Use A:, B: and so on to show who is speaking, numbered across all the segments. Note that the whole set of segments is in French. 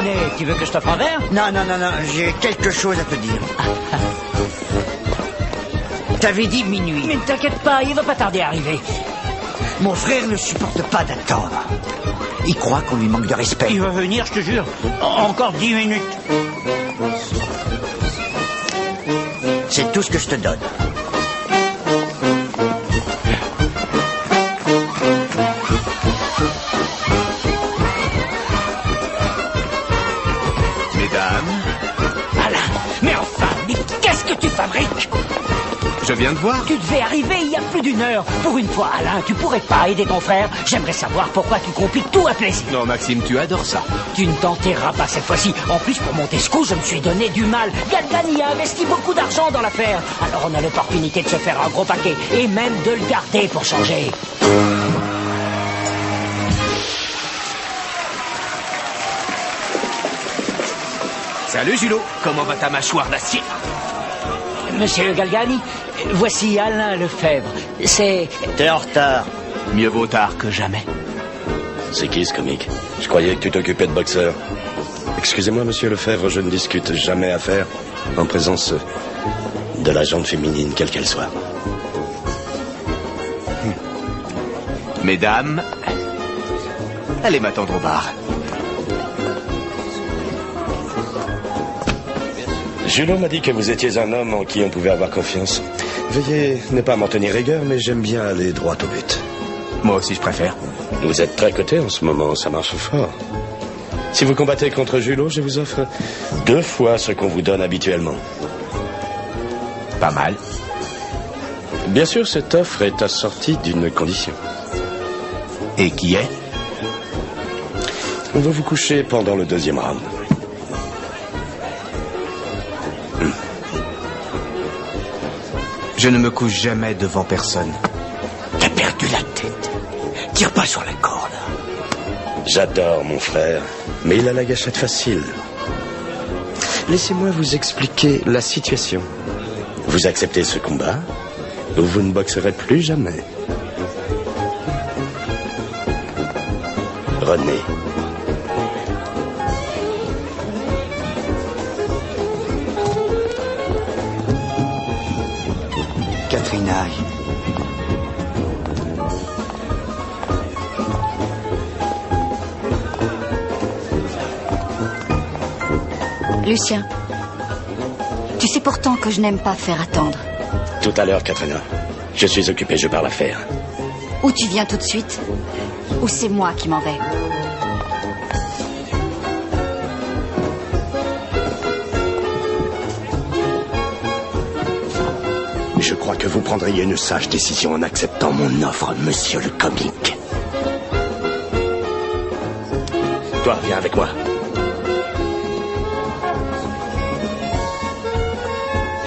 A: Tenez, tu veux que je t'offre un verre?
B: Non, j'ai quelque chose à te dire. T'avais dit minuit.
A: Mais ne t'inquiète pas, il va pas tarder à arriver.
B: Mon frère ne supporte pas d'attendre. Il croit qu'on lui manque de respect.
A: Il va venir, je te jure. Encore 10 minutes.
B: C'est tout ce que je te donne.
C: Mesdames,
A: Alain, mais enfin, mais qu'est-ce que tu fabriques?
C: je viens de voir.
A: Tu devais arriver il y a plus d'une heure. Pour une fois, Alain, tu pourrais pas aider ton frère? J'aimerais savoir pourquoi tu compliques tout à plaisir.
C: Non, Maxime, tu adores ça.
A: Tu ne t'enterreras pas cette fois-ci. En plus, pour monter ce coup, je me suis donné du mal. Galgani a investi beaucoup d'argent dans l'affaire. Alors on a l'opportunité de se faire un gros paquet. Et même de le garder pour changer.
C: Salut, Julot. Comment va ta mâchoire d'acier?
A: Monsieur Galgani, voici Alain Lefebvre. C'est...
B: T'es en retard.
C: Mieux vaut tard que jamais.
D: C'est qui ce comique? Je croyais que tu t'occupais de boxeur. Excusez-moi, monsieur Lefebvre, je ne discute jamais affaire en présence de la gente féminine, quelle qu'elle soit.
C: Mesdames, allez m'attendre au bar.
D: Julot m'a dit que vous étiez un homme en qui on pouvait avoir confiance. Veuillez ne pas m'en tenir rigueur, mais j'aime bien aller droit au but.
C: Moi aussi, je préfère.
D: Vous êtes très coté en ce moment, ça marche fort. Si vous combattez contre Julot, je vous offre 2 fois ce qu'on vous donne habituellement.
C: Pas mal.
D: Bien sûr, cette offre est assortie d'une condition.
C: Et qui est?
D: On va vous coucher pendant le 2e round.
C: Je ne me couche jamais devant personne.
B: T'as perdu la tête. Tire pas sur la corde.
D: J'adore mon frère, mais il a la gâchette facile. Laissez-moi vous expliquer la situation. Vous acceptez ce combat, ou vous ne boxerez plus jamais. René.
B: Katrina.
E: Lucien, tu sais pourtant que je n'aime pas faire attendre.
D: Tout à l'heure, Katrina. Je suis occupé, je parle affaires.
E: Ou tu viens tout de suite, ou c'est moi qui m'en vais.
D: Je crois que vous prendriez une sage décision en acceptant mon offre, monsieur le comique. Toi, viens avec moi.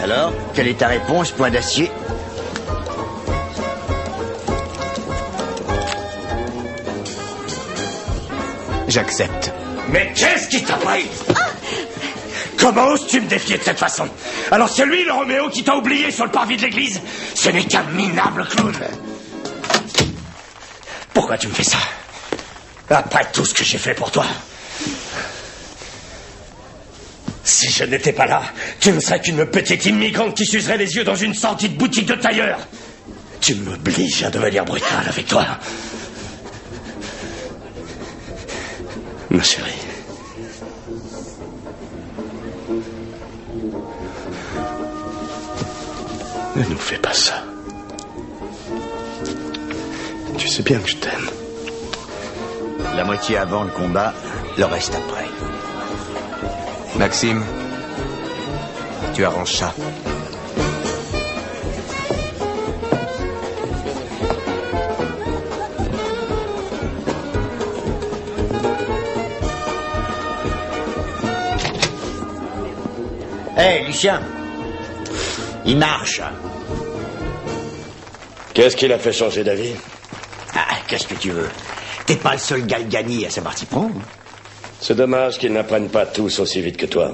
B: Alors, quelle est ta réponse, point d'acier?
C: J'accepte.
D: Mais qu'est-ce qui t'a pris? Comment oses-tu me défier de cette façon? Alors c'est lui, le Roméo, qui t'a oublié sur le parvis de l'église? Ce n'est qu'un minable clown. Pourquoi tu me fais ça? Après tout ce que j'ai fait pour toi. Si je n'étais pas là, tu ne serais qu'une petite immigrante qui s'userait les yeux dans une sortie de boutique de tailleur. Tu m'obliges à devenir brutal avec toi. Ma chérie. Ne nous fais pas ça. Tu sais bien que je t'aime.
B: La moitié avant le combat, le reste après.
C: Maxime, tu arranges ça.
B: Hé, Lucien. Il marche.
D: Qu'est-ce qui l'a fait changer d'avis?
B: Ah, qu'est-ce que tu veux? T'es pas le seul Galgani à savoir s'y prendre.
D: C'est dommage qu'ils n'apprennent pas tous aussi vite que toi.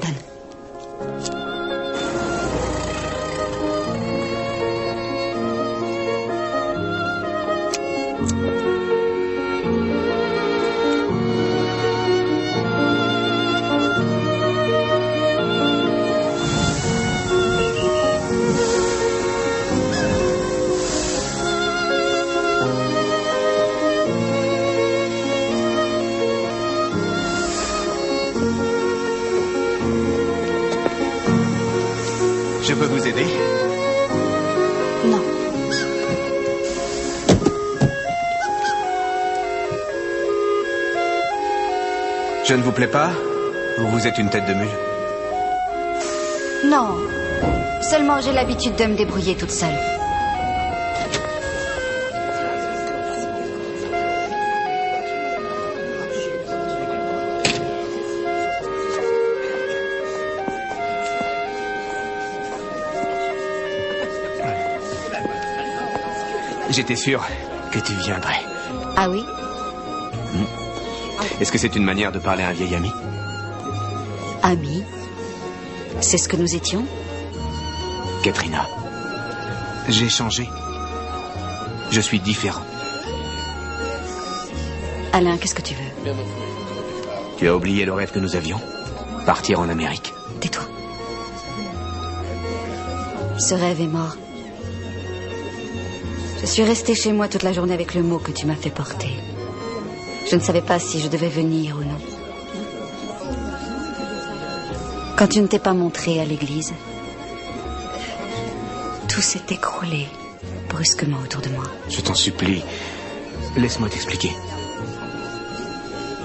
C: Je peux vous aider?
E: Non.
C: Je ne vous plais pas? Ou vous êtes une tête de mule?
E: Non. Seulement, j'ai l'habitude de me débrouiller toute seule.
C: J'étais sûr que tu viendrais.
E: Ah oui?
C: Est-ce que c'est une manière de parler à un vieil ami?
E: Amis? C'est ce que nous étions?
C: Katrina, j'ai changé. Je suis différent.
E: Alain, qu'est-ce que tu veux?
C: Tu as oublié le rêve que nous avions? Partir en Amérique.
E: Tais-toi. Ce rêve est mort. Je suis restée chez moi toute la journée avec le mot que tu m'as fait porter. Je ne savais pas si je devais venir ou non. Quand tu ne t'es pas montré à l'église, tout s'est écroulé brusquement autour de moi.
C: Je t'en supplie, laisse-moi t'expliquer.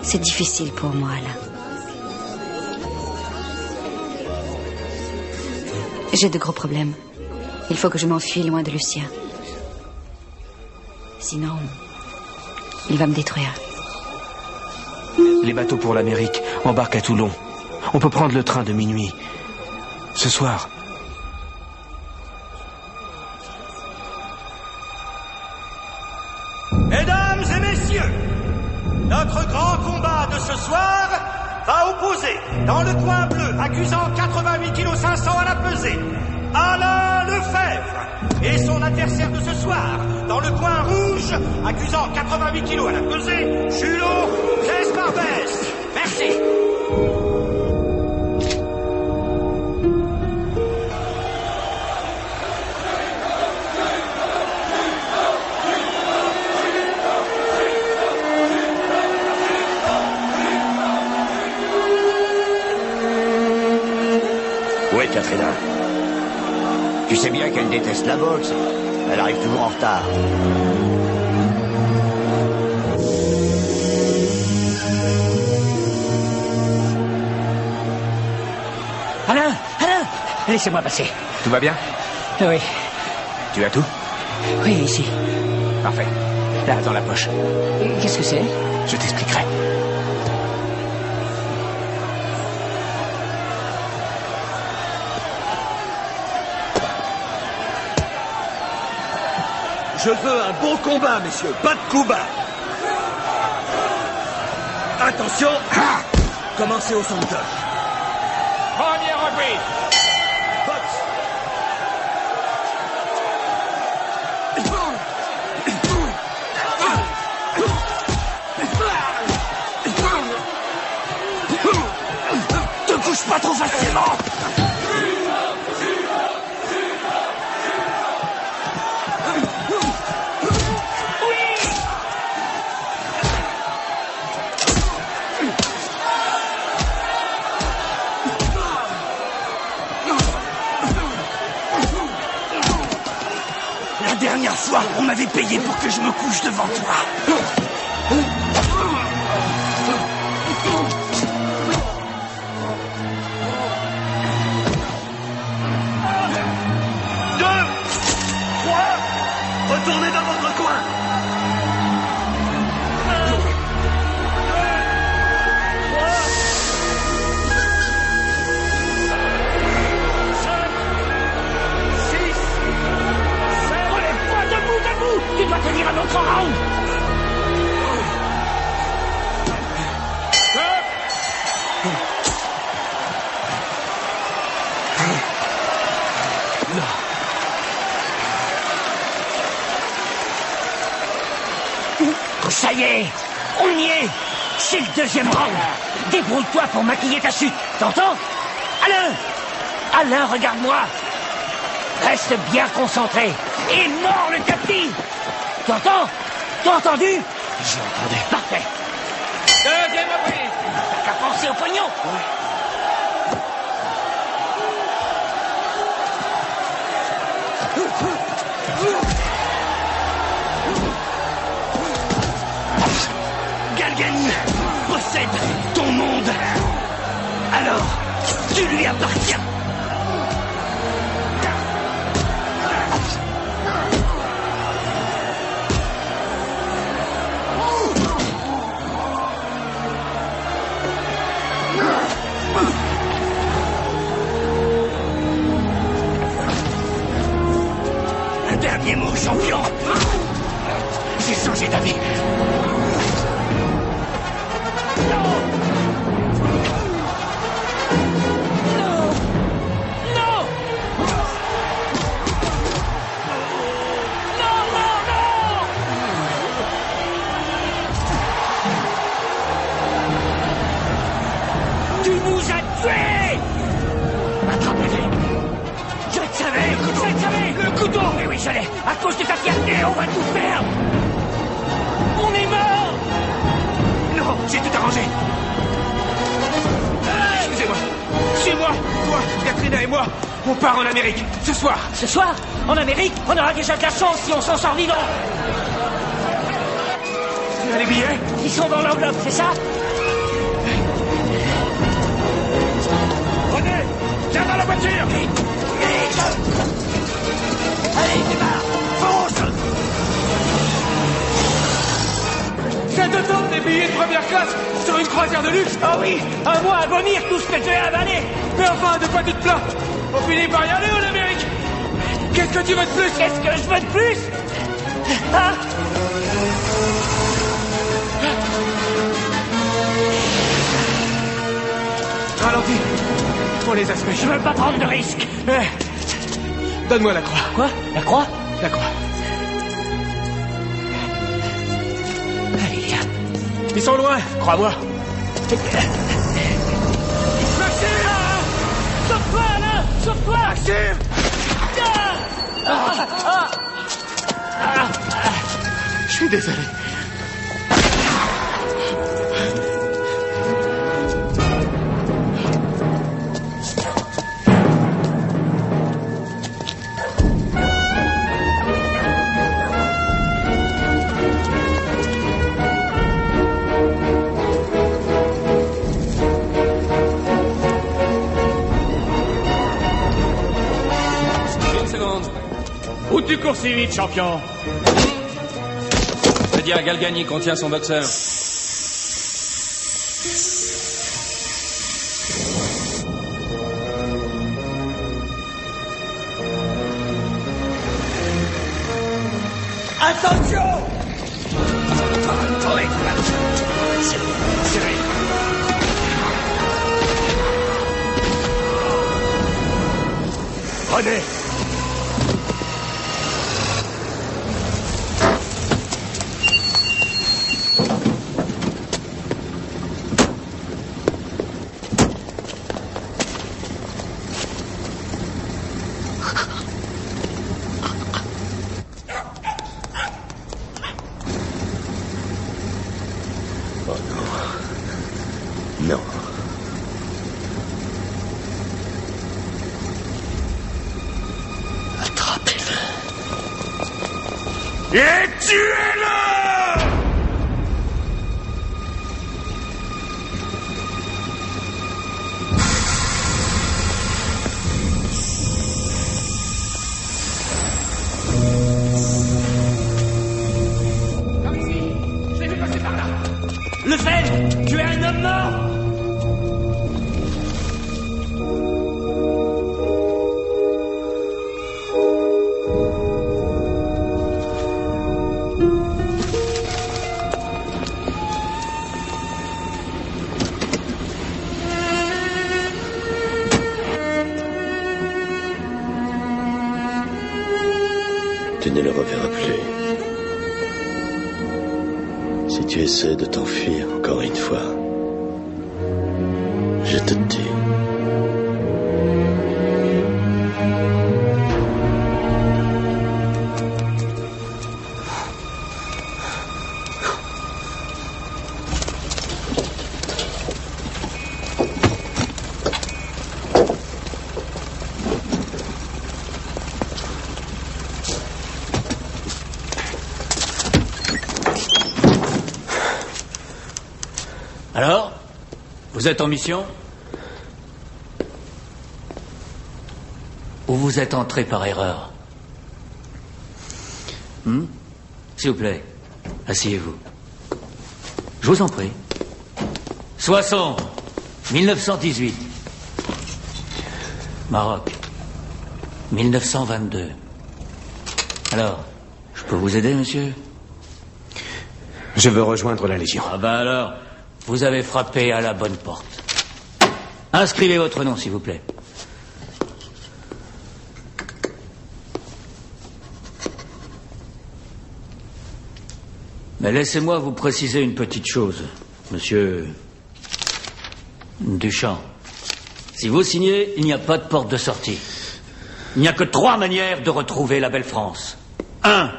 E: C'est difficile pour moi, Alain. J'ai de gros problèmes. Il faut que je m'enfuie loin de Lucien. Sinon, il va me détruire.
C: Les bateaux pour l'Amérique embarquent à Toulon. On peut prendre le train de minuit. Ce soir.
F: Mesdames et messieurs, notre grand combat de ce soir va opposer, dans le coin bleu, accusant 88 kg 500 à la pesée, Alain Lefebvre, et son adversaire de ce soir, dans le coin rouge, accusant 88 kg à la pesée, Julot Clès-Barbès. Merci.
B: Où est Katrina? Tu sais bien qu'elle déteste la boxe. Elle arrive toujours en retard.
A: Alain! Alain! Laissez-moi passer.
C: Tout va bien?
A: Oui.
C: Tu as tout?
A: Oui, ici.
C: Parfait. Là, dans la poche.
A: Qu'est-ce que c'est?
C: Je t'expliquerai.
B: Je veux un bon combat, messieurs. Pas de coup bas. Attention. Ah, commencez au son de cloche.
F: Première reprise.
B: Boxe.
A: Te couche pas trop facilement!
B: La dernière fois, on m'avait payé pour que je me couche devant toi. Retournez dans votre coin.
A: Relève-toi, debout! Tu dois tenir un autre round! Ça y est, on y est. C'est le deuxième round. Débrouille-toi pour maquiller ta chute. T'entends? Alain! Alain, regarde-moi. Reste bien concentré. Et mord le tapis. T'entends? T'as entendu?
C: J'ai entendu.
A: Parfait.
F: Deuxième reprise.
A: T'as qu'à penser au pognon. fait ton monde. Alors, tu lui appartiens. Un dernier mot, champion. J'ai changé d'avis. Tu nous as tués! Attrapez-les! Je le savais! Je le savais! Le couteau! Oui, oui, je l'ai! À cause de ta fierté, on va tout perdre! On est mort! Non, j'ai tout arrangé!
C: Excusez-moi. Suis-moi. Toi, Katrina et moi, on part en Amérique. Ce soir.
A: Ce soir, en Amérique, on aura déjà de la chance si on s'en sort vivant!
C: Tu as les billets?
A: Ils sont dans l'enveloppe, c'est ça?
C: René, viens dans la voiture.
A: Allez, démarre! Fonce!
C: Ça te tente des billets de première classe sur une croisière de luxe?
A: Oh oui! Un mois à vomir tout ce que tu as avalé!
C: Mais enfin, de quoi tu te plains? On finit par y aller en Amérique. Qu'est-ce que tu veux de plus?
A: Qu'est-ce que je veux de plus? Hein?
C: Ralentis. Pour les aspects.
A: Je veux pas prendre de risques!
C: Donne-moi la croix.
A: Quoi? La croix?
C: La croix.
A: Allez, viens.
C: Ils sont loin, crois-moi.
A: Maxime! Sauve-toi, Alain! Sauve-toi!
C: Maxime! Je suis désolé.
G: Où tu cours si vite, champion?
H: C'est-à-dire Galgani contient son boxeur.
A: Attention! Oui, serré.
C: René!
D: Oh non. Non. Attrapez-le.
C: Et tuez-le!
A: Le fait! Tu es un homme mort!
D: Tu ne le reverras plus. Si tu essaies de t'enfuir encore une fois, je te tue.
A: Alors?
H: Vous êtes en mission? Ou vous êtes entré par erreur? S'il vous plaît, asseyez-vous. Je vous en prie. Soissons, 1918. Maroc, 1922. Alors, je peux vous aider, monsieur?
C: Je veux rejoindre la Légion.
H: Ah ben alors, vous avez frappé à la bonne porte. Inscrivez votre nom, s'il vous plaît. Mais laissez-moi vous préciser une petite chose, monsieur Duchamp. Si vous signez, il n'y a pas de porte de sortie. Il n'y a que 3 manières de retrouver la belle France. 1.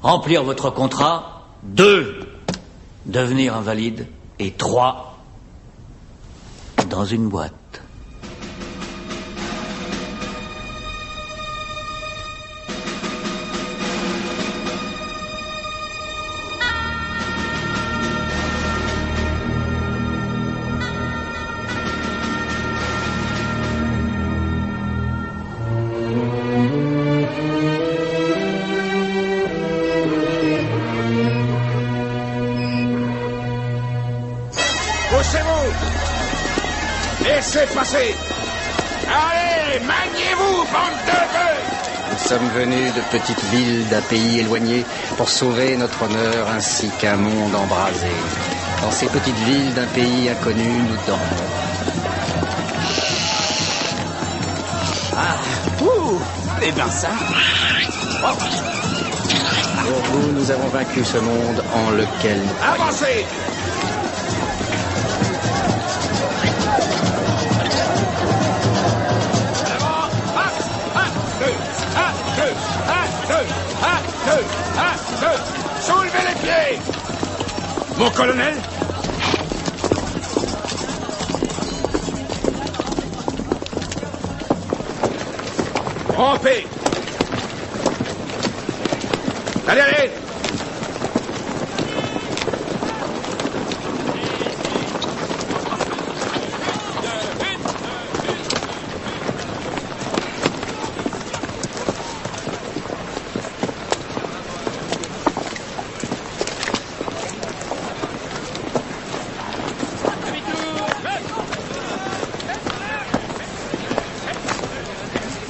H: Remplir votre contrat. 2. Devenir invalide. Et 3. Dans une boîte.
I: Laissez passer. Allez, maniez-vous, bande de bœufs.
J: Nous sommes venus de petites villes d'un pays éloigné pour sauver notre honneur ainsi qu'un monde embrasé. Dans ces petites villes d'un pays inconnu, nous dormons.
I: Eh ben ça.
J: Pour vous, nous avons vaincu ce monde en lequel nous croyons.
I: Avancez. Soulevez les pieds. Mon colonel. Rampez. Allez, allez.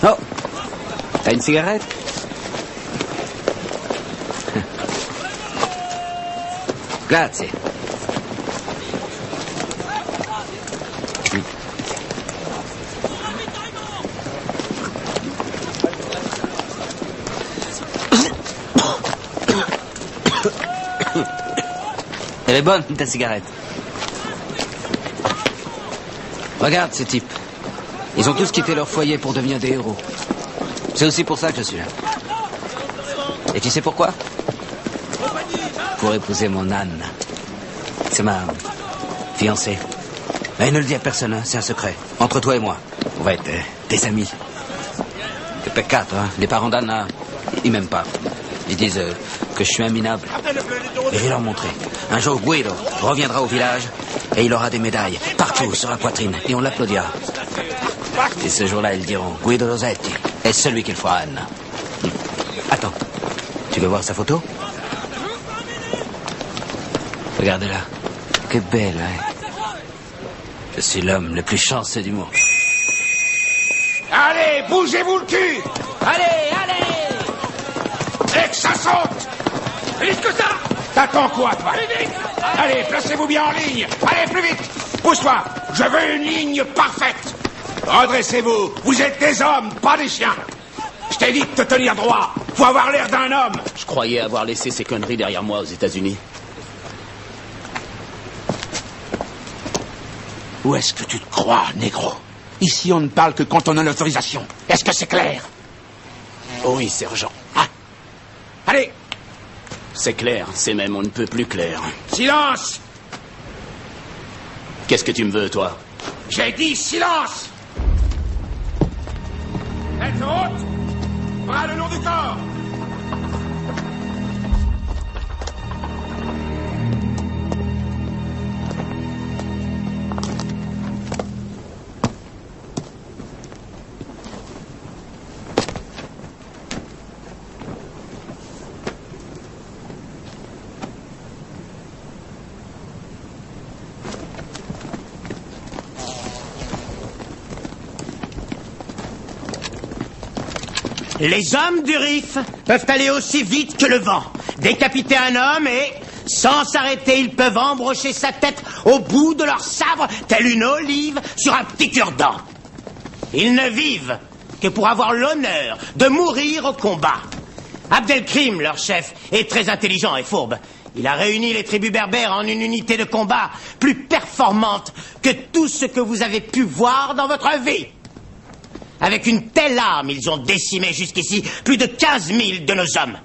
J: Oh, t'as une cigarette? Grazie. Elle est bonne, ta cigarette. Regarde ces types. Ils ont tous quitté leur foyer pour devenir des héros. C'est aussi pour ça que je suis là. Et tu sais pourquoi? Pour épouser mon Anne. C'est ma fiancée. Mais ne le dis à personne, hein, c'est un secret. Entre toi et moi. On va être des amis. C'est peccato, hein. Les parents d'Anna, ils m'aiment pas. Ils disent que je suis un minable. Et je vais leur montrer. Un jour, Guido reviendra au village et il aura des médailles partout sur la poitrine. Et on l'applaudira. Et ce jour-là, ils diront Guido Rossetti est celui qu'il faut à Anna. Attends, tu veux voir sa photo? Regardez-la. Que belle, hein? Je suis l'homme le plus chanceux du monde.
I: Allez, bougez-vous le cul.
A: Allez, allez.
I: Et que ça saute. Vite que ça. T'attends quoi, toi? Allez, placez-vous bien en ligne. Allez, plus vite. Pousse-toi. Je veux une ligne parfaite. Redressez-vous. Vous êtes des hommes, pas des chiens. Je t'ai dit de te tenir droit. Faut avoir l'air d'un homme.
K: Je croyais avoir laissé ces conneries derrière moi aux États-Unis.
I: Où est-ce que tu te crois, négro? Ici, on ne parle que quand on a l'autorisation. Est-ce que c'est clair?
K: Oui, sergent.
I: Ah. Allez.
K: C'est clair, c'est même on ne peut plus clair.
I: Silence.
K: Qu'est-ce que tu me veux, toi?
I: J'ai dit silence. Tête haute. Bras le long du corps.
L: Les hommes du Rif peuvent aller aussi vite que le vent, décapiter un homme et, sans s'arrêter, ils peuvent embrocher sa tête au bout de leur sabre, telle une olive sur un petit cure-dent. Ils ne vivent que pour avoir l'honneur de mourir au combat. Abdelkrim, leur chef, est très intelligent et fourbe. Il a réuni les tribus berbères en une unité de combat plus performante que tout ce que vous avez pu voir dans votre vie. Avec une telle arme, ils ont décimé jusqu'ici plus de 15 000 de nos hommes.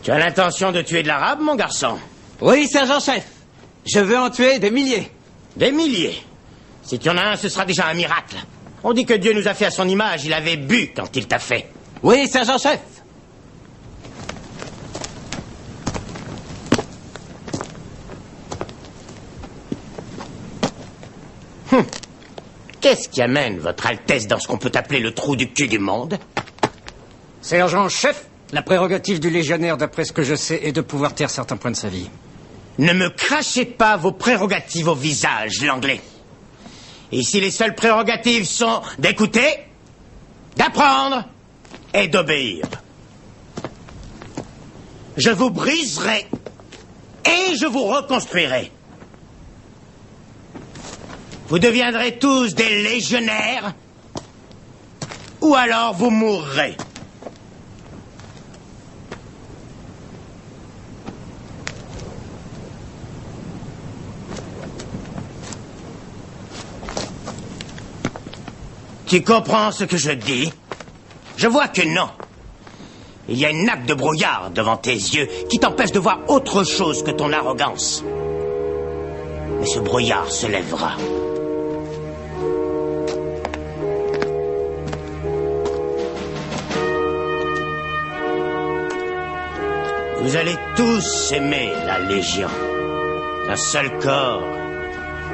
L: Tu as l'intention de tuer de l'arabe, mon garçon?
J: Oui, sergent-chef. Je veux en tuer des milliers.
L: Des milliers? Si tu en as un, ce sera déjà un miracle. On dit que Dieu nous a fait à son image. Il avait bu quand il t'a fait.
J: Oui, sergent-chef.
L: Qu'est-ce qui amène votre Altesse dans ce qu'on peut appeler le trou du cul du monde?
M: Sergent-chef, la prérogative du légionnaire, d'après ce que je sais, est de pouvoir taire certains points de sa vie.
L: Ne me crachez pas vos prérogatives au visage, l'anglais. Ici, les seules prérogatives sont d'écouter, d'apprendre et d'obéir. Je vous briserai et je vous reconstruirai. Vous deviendrez tous des légionnaires ou alors vous mourrez. Tu comprends ce que je dis? Je vois que non. Il y a une nappe de brouillard devant tes yeux qui t'empêche de voir autre chose que ton arrogance. Mais ce brouillard se lèvera. Vous allez tous aimer la Légion. Un seul corps,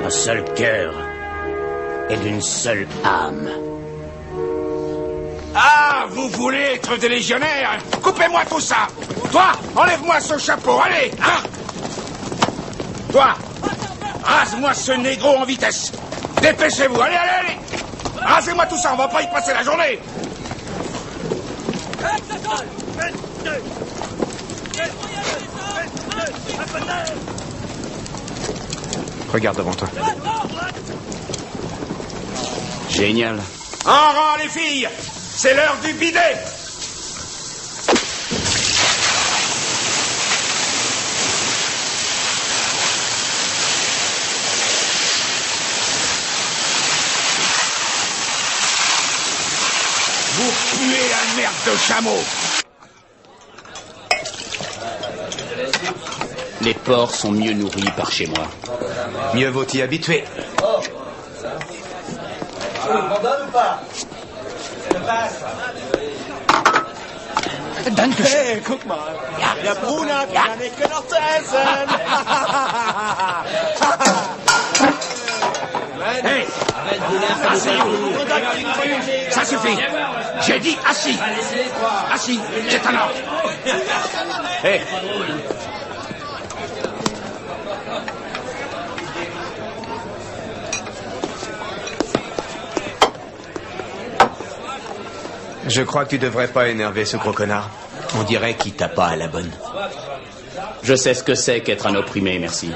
L: un seul cœur et d'une seule âme.
I: Ah, vous voulez être des légionnaires? Coupez-moi tout ça. Toi, enlève-moi ce chapeau, allez, hein. Toi, rase-moi ce négro en vitesse. Dépêchez-vous, allez, allez, allez. Rasez-moi tout ça, on va pas y passer la journée.
C: Regarde devant toi.
K: Génial.
I: En rang, les filles. C'est l'heure du bidet. Vous puez la merde de chameau.
K: Les porcs sont mieux nourris par chez moi.
C: Mieux vaut y habituer.
L: Dankeschön.
N: Hey, guck mal. Ja. Der Bruder kann ja nicht genug zu essen.
I: Hey, ça suffit. J'ai dit assis. Assis, c'est un ordre. Hey.
C: Je crois que tu devrais pas énerver ce gros connard. On dirait qu'il t'a pas à la bonne.
K: Je sais ce que c'est qu'être un opprimé, merci.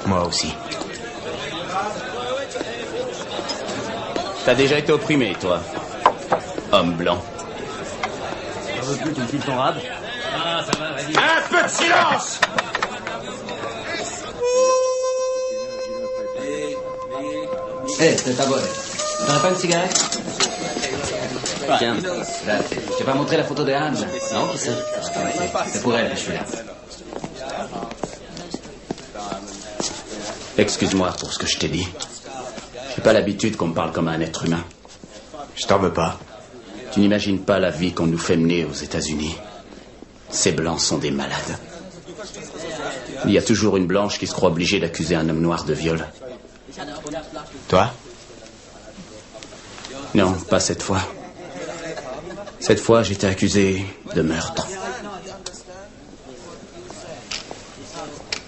C: Moi aussi.
K: T'as déjà été opprimé, toi. Homme blanc.
H: Ça veut plus ton petit ton rab?
N: Ah, ça va, vas-y.
I: Un peu de silence.
J: Hé, c'est ta bonne. T'aurais pas une cigarette? Tiens, là, je t'ai pas montré la photo de Anne? Non, qui c'est? C'est pour elle que je suis là.
K: Excuse-moi pour ce que je t'ai dit. J'ai pas l'habitude qu'on me parle comme un être humain.
C: Je t'en veux pas.
K: Tu n'imagines pas la vie qu'on nous fait mener aux États-Unis. Ces blancs sont des malades. Il y a toujours une blanche qui se croit obligée d'accuser un homme noir de viol.
C: Toi?
K: Non, pas cette fois. Cette fois, j'étais accusé de meurtre.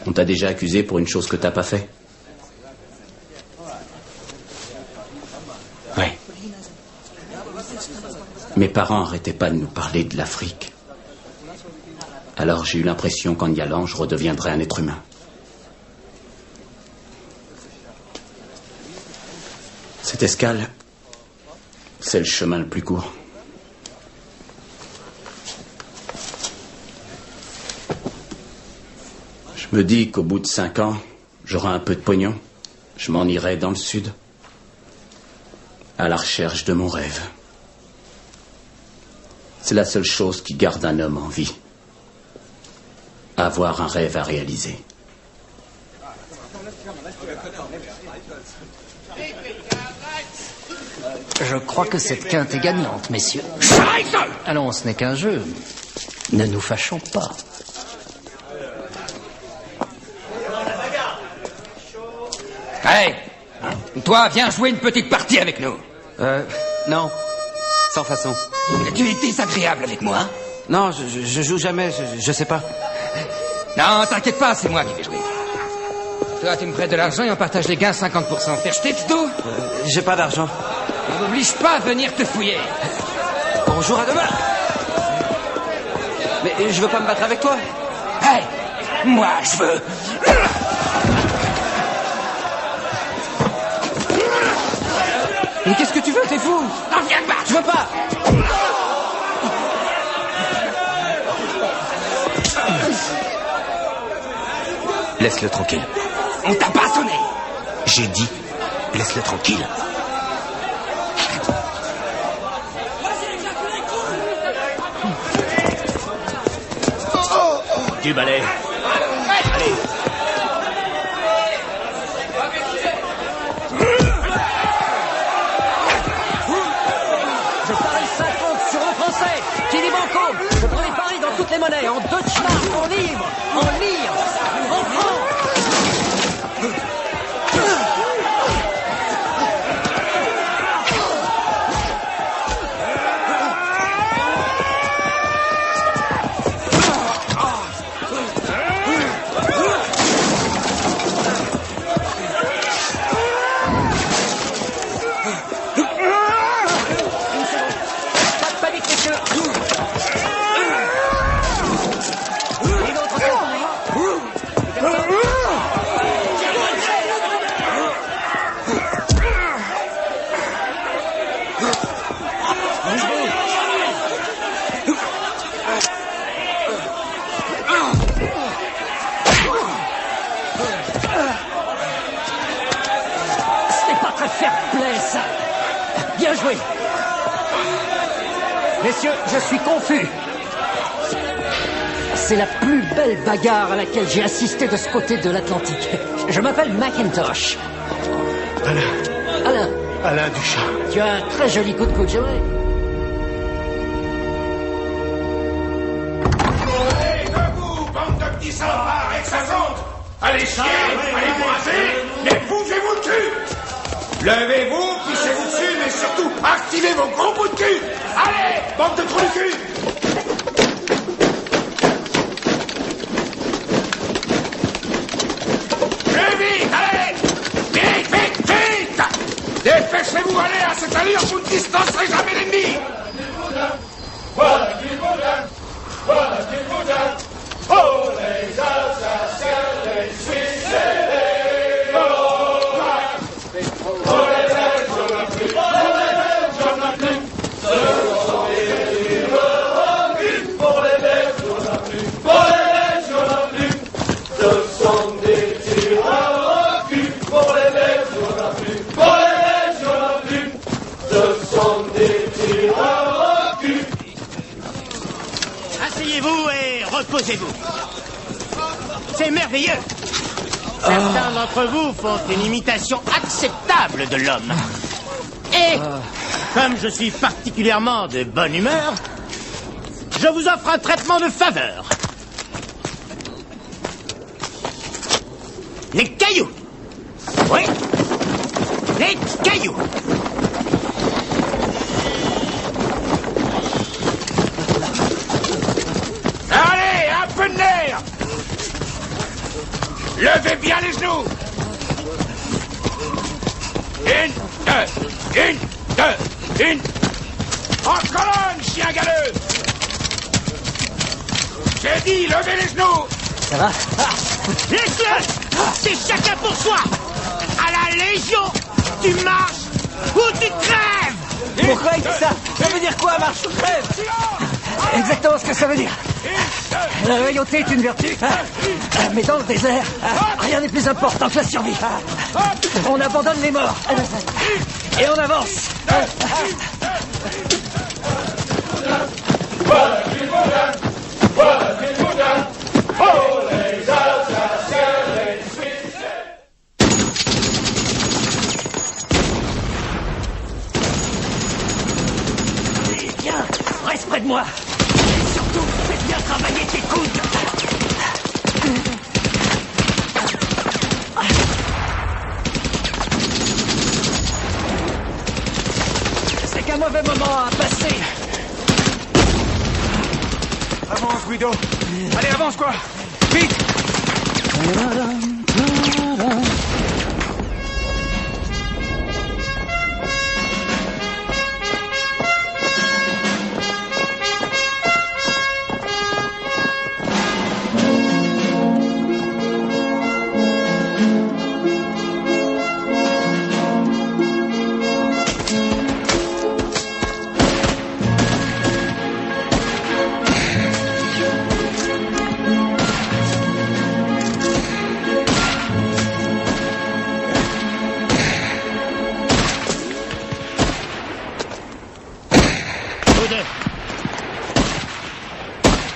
K: On t'a déjà accusé pour une chose que t'as pas fait?
H: Oui.
K: Mes parents arrêtaient pas de nous parler de l'Afrique. Alors j'ai eu l'impression qu'en y allant, je redeviendrais un être humain. Cette escale, c'est le chemin le plus court. Je me dis qu'au bout de 5 ans, j'aurai un peu de pognon. Je m'en irai dans le sud, à la recherche de mon rêve. C'est la seule chose qui garde un homme en vie. Avoir un rêve à réaliser.
M: Je crois que cette quinte est gagnante, messieurs. Allons, ce n'est qu'un jeu. Ne nous fâchons pas.
O: Hey, toi, viens jouer une petite partie avec nous.
J: Non. Sans façon.
O: Tu es désagréable avec moi.
J: Non, je joue jamais, je sais pas.
O: Non, t'inquiète pas, c'est moi qui vais jouer. Toi, tu me prêtes de l'argent et on partage les gains 50%. Faire jeter de dos.
J: J'ai pas d'argent.
O: On m'oblige pas à venir te fouiller.
J: On jouera demain. Mais je veux pas me battre avec toi.
O: Hey, moi, je veux...
J: Mais qu'est-ce que tu veux, t'es fou?
O: Non, viens pas.
J: Je veux pas.
C: Laisse-le tranquille.
O: On t'a pas sonné.
C: J'ai dit, laisse-le tranquille.
H: Du balai. Allez.
A: Je parie 50 sur un Français. Qui dit banco. Je prends les paris dans toutes les monnaies. En Deutschmark, en livres, en lire, en francs. Bien joué. Messieurs, je suis confus. C'est la plus belle bagarre à laquelle j'ai assisté de ce côté de l'Atlantique. Je m'appelle Macintosh. Alain.
C: Alain Duchamp.
A: Tu as un très joli coup de coude, j'aimerais.
I: Allez, debout, bande de petits salopards exasantes. Allez chier, allez brasser, mais bougez-vous le cul. Levez-vous, pissez-vous dessus, mais surtout, activez vos gros bouts de cul. Allez, bande de trous du cul. Plus vite, allez. Vite, vite, vite. Dépêchez-vous, allez, à cette allure, vous ne distancerez jamais l'ennemi. Voilà qui vous donne, voilà qui vous donne. Oh, les Alsaciens, les Suisses et les Lorrains. Oh, les Belges, on a plus. Oh, les Belges, on a plus. Ce sont des tirs pour les Belges, on a plus. Pour les Belges, on a plus. Ce sont des tirs à recul. Pour les Belges, on a plus. Pour les Belges, on a plus. Ce sont des tirs à recul.
L: Asseyez-vous et reposez-vous. C'est merveilleux. Certains d'entre vous font une imitation acceptable de l'homme. Et, comme je suis particulièrement de bonne humeur, je vous offre un traitement de faveur. Les cailloux. Oui. Les cailloux.
I: Allez, un peu de nerf. Levez bien les genoux. Une, deux. En colonne, chien galeux. J'ai dit, levez les genoux.
M: Ça va?
L: Laisse-le. C'est chacun pour soi. À la Légion, tu marches ou tu crèves.
M: Pourquoi il dit ça? Ça veut dire quoi, marche ou crève? Exactement ce que ça veut dire. La loyauté est une vertu. Mais dans le désert, rien n'est plus important que la survie. On abandonne les morts. Et on avance.
A: Viens, reste près de moi. Et surtout, fais bien travailler tes coudes.
M: C'est qu'un mauvais moment à passer.
C: Avance, Guido. Allez, avance, quoi. Vite.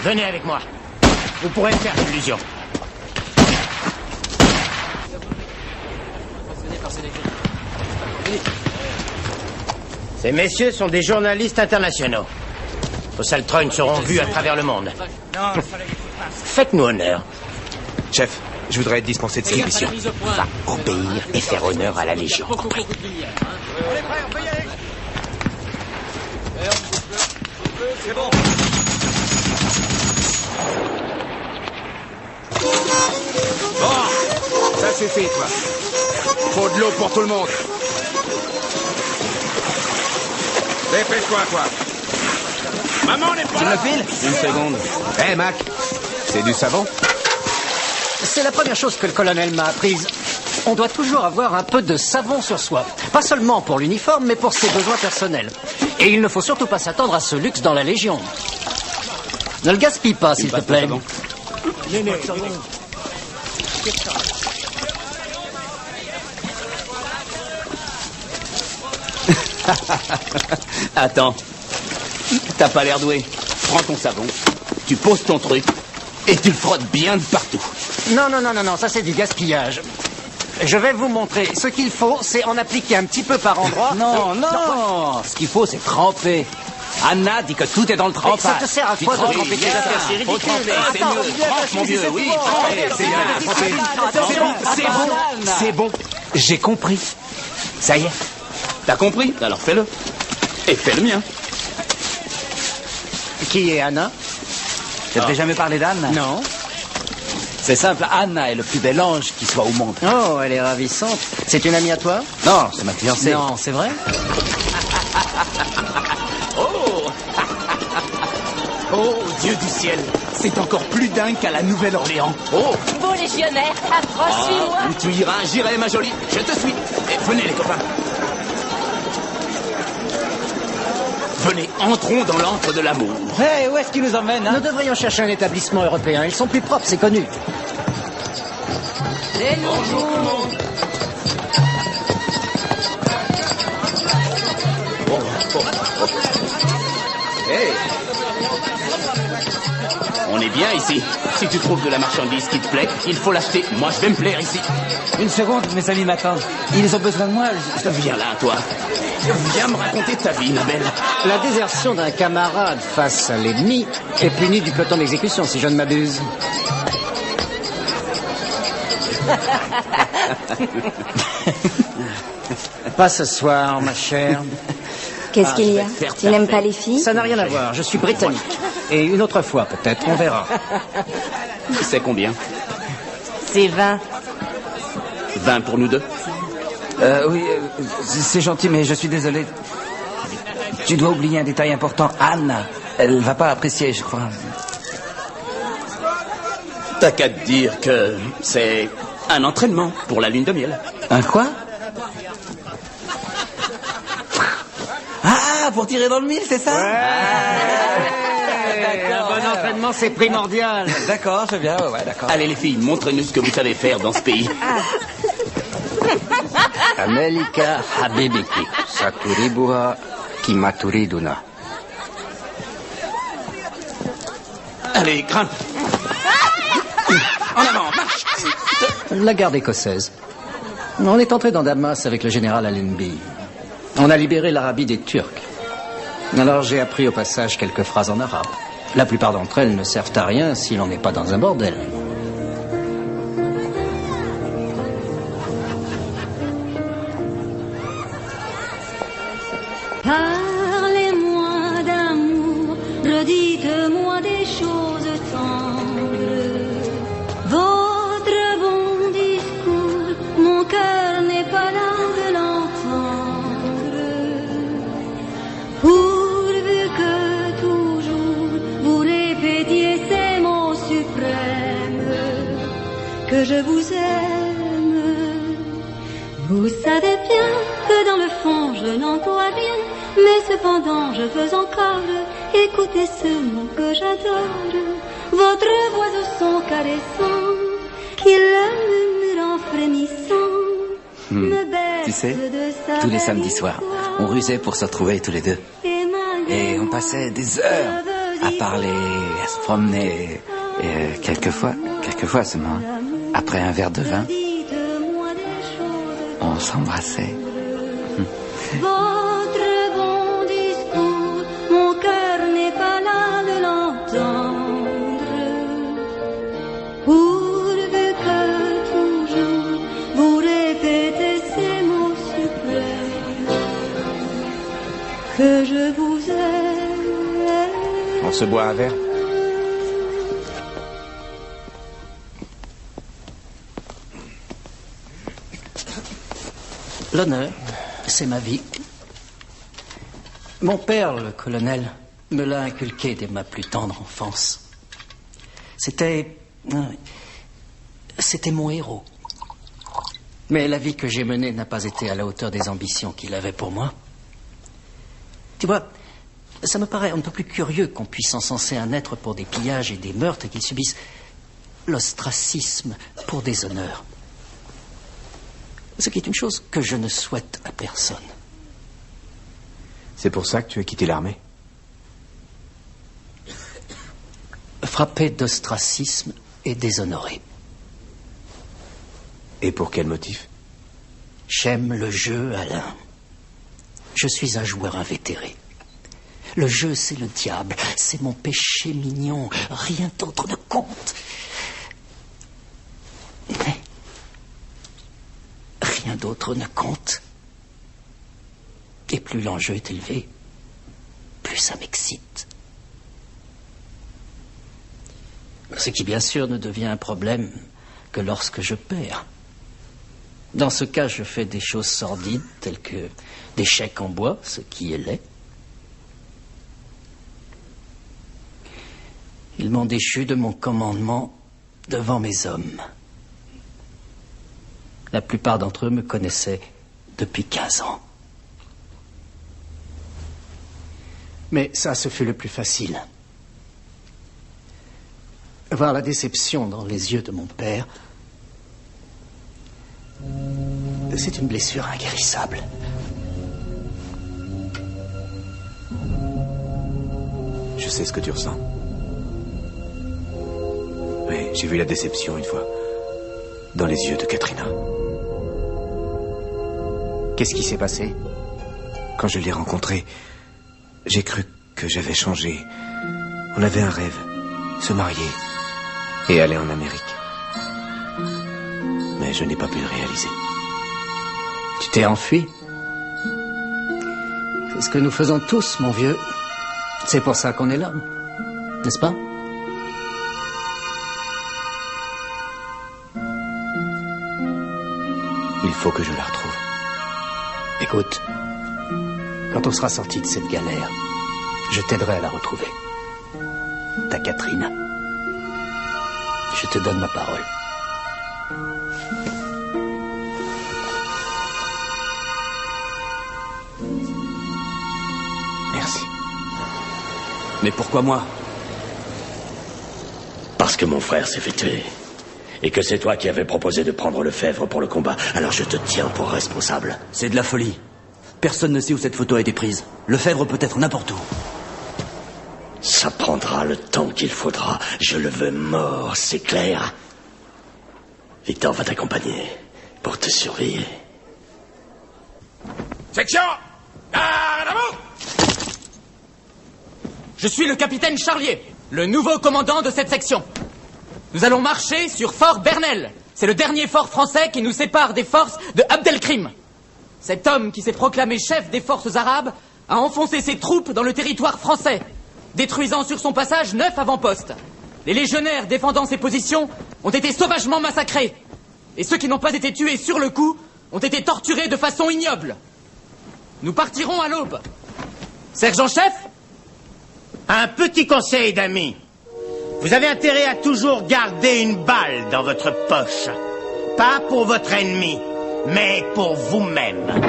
L: Venez avec moi. Vous pourrez me faire l'illusion. Ces messieurs sont des journalistes internationaux. Vos sales trognes seront vus à travers le monde. Faites-nous honneur.
C: Chef, je voudrais être dispensé de cette mission.
L: Va obéir et faire honneur à la Légion, compris?
I: C'est bon. Bon, ça suffit, toi. Faut de l'eau pour tout le monde. Dépêche-toi, toi. Maman n'est pas
J: Tu me
I: là.
J: le files? Une seconde.
C: Hé, Mac, c'est du savon?
M: C'est la première chose que le colonel m'a apprise. On doit toujours avoir un peu de savon sur soi. Pas seulement pour l'uniforme, mais pour ses besoins personnels. Et il ne faut surtout pas s'attendre à ce luxe dans la Légion. Ne le gaspille pas, s'il te plaît.
K: Attends. T'as pas l'air doué. Prends ton savon, tu poses ton truc et tu le frottes bien de partout.
M: Non, ça c'est du gaspillage. Je vais vous montrer. Ce qu'il faut, c'est en appliquer un petit peu par endroit.
J: Non. Ce qu'il faut, c'est tremper. Anna dit que tout est dans le trempage.
M: Ça te sert à quoi de tremper tes affaires? C'est ridicule.
K: C'est mieux. Trempe, mon vieux, oui.
J: C'est bon. J'ai compris. Ça y est.
K: T'as compris? Alors fais-le. Et fais le mien.
M: Qui est Anna?
J: Je t'ai jamais parlé d'Anne?
M: Non.
J: C'est simple, Anna est le plus bel ange qui soit au monde.
M: Oh, elle est ravissante. C'est une amie à toi?
J: Non, c'est ma fiancée.
M: Non, c'est vrai?
K: Oh, Dieu du ciel. C'est encore plus dingue qu'à la Nouvelle-Orléans. Oh,
P: Beau légionnaire, approche-moi.
K: où tu iras, j'irai, ma jolie. Je te suis. Et venez, les copains. Venez, entrons dans l'antre de l'amour.
M: Hey, où est-ce qu'il nous emmène, hein? Nous devrions chercher un établissement européen. Ils sont plus propres, c'est connu.
K: Bonjour tout le monde. Hey. On est bien ici. Si tu trouves de la marchandise qui te plaît, il faut l'acheter. Moi, je vais me plaire ici.
J: Une seconde, mes amis m'attendent. Ils ont besoin de moi.
K: Viens là, toi. Viens me raconter ta vie, ma belle.
M: La désertion d'un camarade face à l'ennemi est punie du peloton d'exécution, si je ne m'abuse. Pas ce soir, ma chère.
P: Qu'est-ce qu'il y a? Tu n'aimes pas les filles?
M: Ça n'a rien à voir, je suis britannique. Et une autre fois, peut-être, on verra.
K: C'est combien?
P: C'est 20.
K: Vin pour nous deux?
O: Oui, c'est gentil, mais je suis désolé. Tu dois oublier un détail important. Anne, elle va pas apprécier, je crois.
K: T'as qu'à te dire que c'est un entraînement pour la lune de miel.
O: Un quoi? Ah, pour tirer dans le mille, c'est ça?
L: Un bon entraînement, c'est primordial.
O: D'accord, je viens, ouais, d'accord.
K: Allez les filles, montrez-nous ce que vous savez faire dans ce pays.
Q: Amelika Habibiki, Saturibua Kimaturiduna.
K: Allez, grimpe. En avant, marche.
Q: La garde écossaise. On est entré dans Damas avec le général Allenby. On a libéré l'Arabie des Turcs. Alors j'ai appris au passage quelques phrases en arabe. La plupart d'entre elles ne servent à rien si l'on n'est pas dans un bordel.
R: Parlez-moi d'amour, redites-moi des choses tendres. Votre bon discours, mon cœur n'est pas là de l'entendre. Pourvu que toujours vous répétiez ces mots suprêmes, que je vous aime. Vous savez bien que dans le fond je n'entends rien, mais cependant je veux encore écouter ce mot que j'adore. Votre voix au son caressant, qui le rend frémissant, me berce
J: Tu sais,
R: de sa
J: tous les
R: belle
J: samedis soirs, on rusait pour se retrouver tous les deux. Et on passait des heures à parler, à se promener. Et quelquefois seulement, après un verre de vin, on s'embrassait.
R: Votre bon discours, mon cœur n'est pas là de l'entendre. Pourvu que toujours vous répétez ces mots suprêmes, que je vous aime.
C: On se boit un verre?
Q: L'honneur, c'est ma vie. Mon père, le colonel, me l'a inculqué dès ma plus tendre enfance. C'était mon héros. Mais la vie que j'ai menée n'a pas été à la hauteur des ambitions qu'il avait pour moi. Tu vois, ça me paraît un peu plus curieux qu'on puisse encenser un être pour des pillages et des meurtres et qu'il subisse l'ostracisme pour des honneurs. Ce qui est une chose que je ne souhaite à personne.
C: C'est pour ça que tu as quitté l'armée?
Q: Frappé d'ostracisme et déshonoré.
C: Et pour quel motif?
Q: J'aime le jeu, Alain. Je suis un joueur invétéré. Le jeu, c'est le diable. C'est mon péché mignon. Rien d'autre ne compte. Mais rien d'autre ne compte. Et plus l'enjeu est élevé, plus ça m'excite. Ce qui, bien sûr, ne devient un problème que lorsque je perds. Dans ce cas, je fais des choses sordides, telles que des chèques en bois, ce qui est laid. Ils m'ont déchu de mon commandement devant mes hommes. La plupart d'entre eux me connaissaient depuis 15 ans. Mais ça, ce fut le plus facile. Voir la déception dans les yeux de mon père, c'est une blessure inguérissable.
C: Je sais ce que tu ressens. Oui, j'ai vu la déception une fois, dans les yeux de Katrina. Qu'est-ce qui s'est passé? Quand je l'ai rencontrée, j'ai cru que j'avais changé. On avait un rêve, se marier et aller en Amérique. Mais je n'ai pas pu le réaliser.
Q: Tu t'es enfui? C'est ce que nous faisons tous, mon vieux. C'est pour ça qu'on est là, n'est-ce pas?
C: Il faut que je la retrouve.
Q: Écoute, quand on sera sorti de cette galère, je t'aiderai à la retrouver. Ta Catherine. Je te donne ma parole.
C: Merci.
K: Mais pourquoi moi? Parce que mon frère s'est fait tuer. Et que c'est toi qui avais proposé de prendre Lefebvre pour le combat. Alors je te tiens pour responsable.
H: C'est de la folie. Personne ne sait où cette photo a été prise. Lefebvre peut être n'importe où.
K: Ça prendra le temps qu'il faudra. Je le veux mort, c'est clair. Victor va t'accompagner pour te surveiller.
I: Section!
S: Je suis le capitaine Charlier, le nouveau commandant de cette section. Nous allons marcher sur Fort Bernel. C'est le dernier fort français qui nous sépare des forces de Abdelkrim. Cet homme qui s'est proclamé chef des forces arabes a enfoncé ses troupes dans le territoire français, détruisant sur son passage 9 avant-postes. Les légionnaires défendant ses positions ont été sauvagement massacrés. Et ceux qui n'ont pas été tués sur le coup ont été torturés de façon ignoble. Nous partirons à l'aube. Sergent-chef?
L: Un petit conseil d'amis. Vous avez intérêt à toujours garder une balle dans votre poche. Pas pour votre ennemi, mais pour vous-même.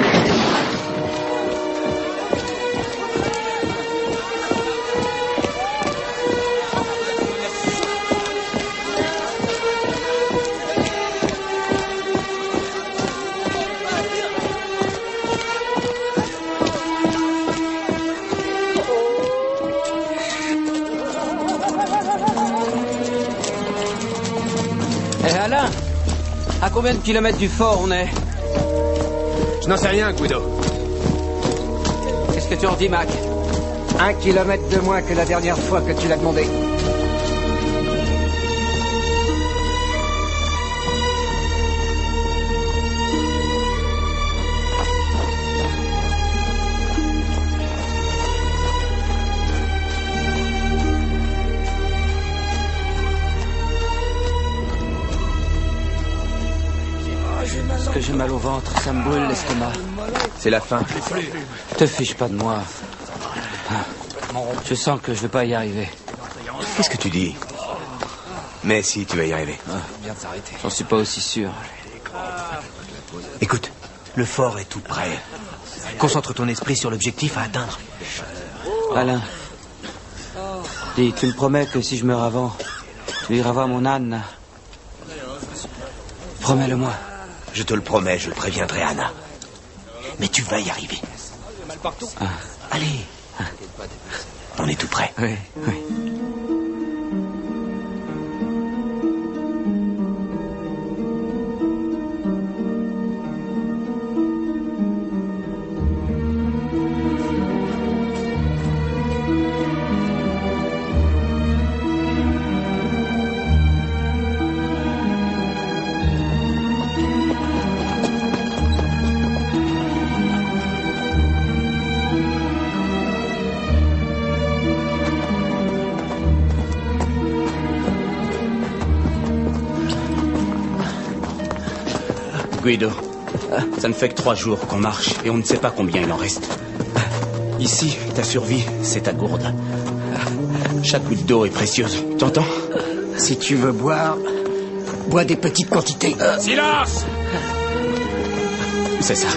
J: Alain, à combien de kilomètres du fort on est?
C: Je n'en sais rien, Guido.
J: Qu'est-ce que tu en dis, Mac?
M: 1 kilomètre de moins que la dernière fois que tu l'as demandé.
J: Que j'ai mal au ventre, ça me brûle l'estomac.
C: C'est la fin.
J: Te fiche pas de moi. Je sens que je vais pas y arriver.
C: Qu'est-ce que tu dis? Mais si, tu vas y arriver.
J: J'en suis pas aussi sûr.
C: Écoute, le fort est tout près. Concentre ton esprit sur l'objectif à atteindre.
J: Alain, dis, tu me promets que si je meurs avant, tu iras voir mon âne. Promets-le-moi.
C: Je te le promets, je préviendrai Anna. Mais tu vas y arriver. Allez. On est tout près.
J: Oui, oui.
K: Guido, ça ne fait que 3 jours qu'on marche et on ne sait pas combien il en reste. Ici, ta survie, c'est ta gourde. Chaque goutte d'eau est précieuse, t'entends?
Q: Si tu veux boire, bois des petites quantités.
I: Silence!
K: C'est ça.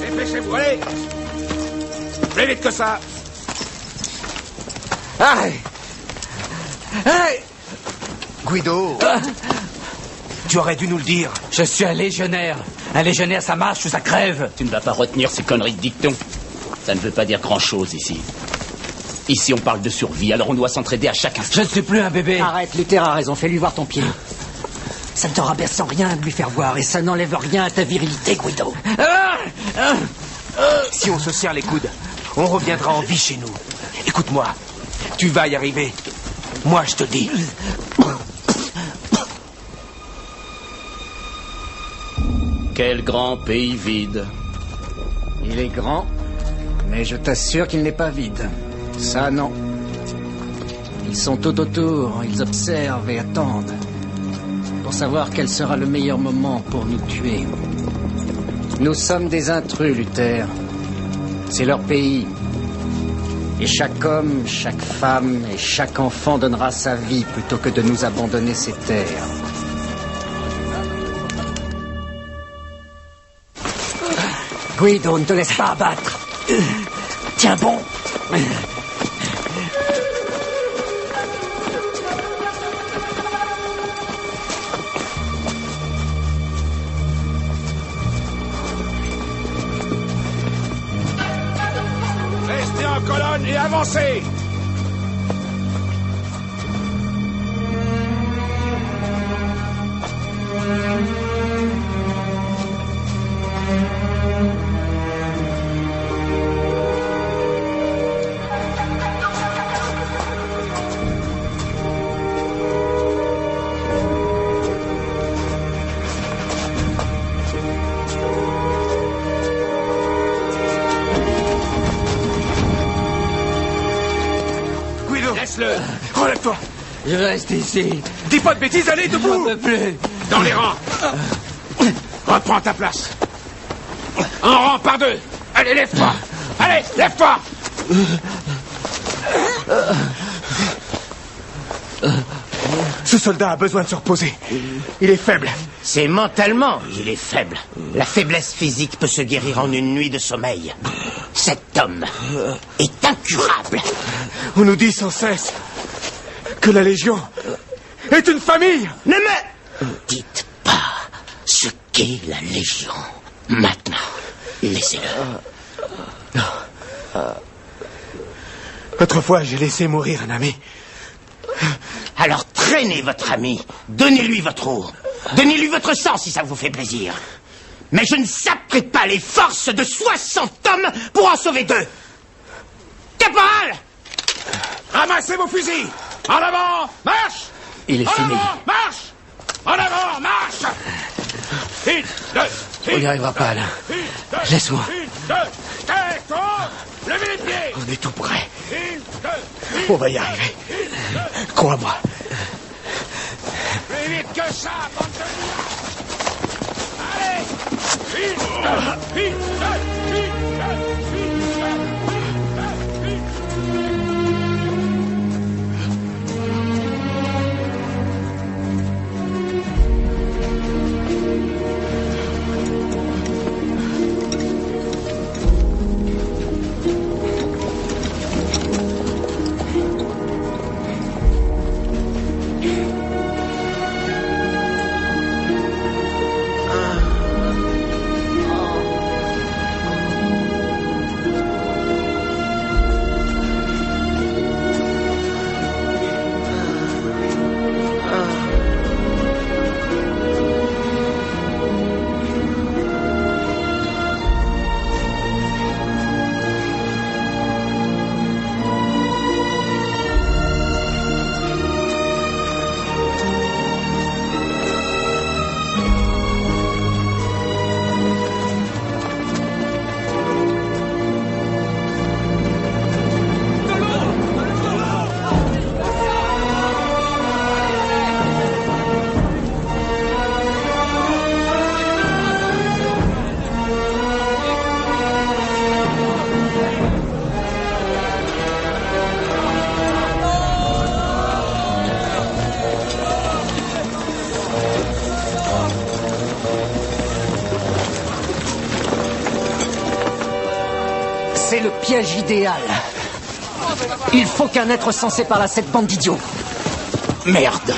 I: Dépêchez-vous, allez! Plus vite que ça!
M: Aïe! Aïe!
C: Guido! Tu aurais dû nous le dire.
H: Je suis un légionnaire. Un légionnaire, ça marche ou ça crève.
K: Tu ne vas pas retenir ces conneries de dicton. Ça ne veut pas dire grand-chose ici. Ici, on parle de survie, alors on doit s'entraider à chaque instant.
H: Je ne suis plus un bébé.
Q: Arrête, Luther a raison, fais-lui voir ton pied. Ça ne te rabaisse en rien de lui faire voir, et ça n'enlève rien à ta virilité, Guido.
C: Si on se serre les coudes, on reviendra en vie chez nous. Écoute-moi, tu vas y arriver. Moi, je te dis.
K: Quel grand pays vide.
Q: Il est grand, mais je t'assure qu'il n'est pas vide. Ça, non. Ils sont tout autour, ils observent et attendent. pour savoir quel sera le meilleur moment pour nous tuer. Nous sommes des intrus, Luther. C'est leur pays. Et chaque homme, chaque femme et chaque enfant donnera sa vie plutôt que de nous abandonner ces terres.
M: Guido, ne te laisse pas abattre. Tiens bon.
I: Restez en colonne et avancez! Laisse-le! Relève-toi!
M: Je vais rester ici.
I: Dis pas de bêtises, allez, debout!
M: J'en peux plus.
I: Dans les rangs! Reprends ta place! En rang par deux! Allez, lève-toi! Allez, lève-toi! Ce soldat a besoin de se reposer. Il est faible.
L: C'est mentalement, il est faible. La faiblesse physique peut se guérir en une nuit de sommeil. Cet homme est incurable.
I: On nous dit sans cesse que la Légion est une famille.
L: Ne me dites pas ce qu'est la Légion. Maintenant, laissez-le.
I: Autrefois, j'ai laissé mourir un ami.
L: Alors traînez votre ami. Donnez-lui votre eau. Donnez-lui votre sang si ça vous fait plaisir. Mais je ne saperai pas les forces de 60 hommes pour en sauver 2. Caporal!
I: Ramassez vos fusils! En avant, marche!
M: Il est fini.
I: Marche! En avant, marche! Une, deux,
M: On n'y arrivera pas, là. Laisse-moi.
I: Une, deux, tête, levez les pieds!
M: On est tout près.
I: Une, deux,
M: On va y arriver. Crois-moi.
I: plus vite que ça, bande de liens! Allez! Une, deux, une, deux, une, deux, une, deux, une, deux, une, deux.
M: C'est le piège idéal. Il faut qu'un être censé parle à cette bande d'idiots.
L: Merde.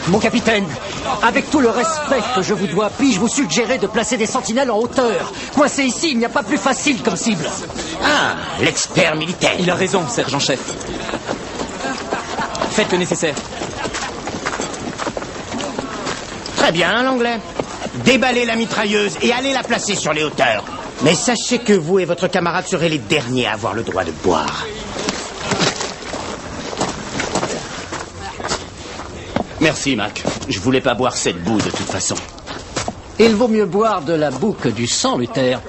M: Mon capitaine, avec tout le respect que je vous dois, puis-je vous suggérer de placer des sentinelles en hauteur? Coincé ici, il n'y a pas plus facile comme cible.
L: Ah, l'expert militaire.
S: Il a raison, sergent-chef. Faites le nécessaire.
L: Très bien, l'anglais. Déballez la mitrailleuse et allez la placer sur les hauteurs. Mais sachez que vous et votre camarade serez les derniers à avoir le droit de boire.
K: Merci, Mac. Je voulais pas boire cette boue de toute façon.
Q: Il vaut mieux boire de la boue que du sang, Luther.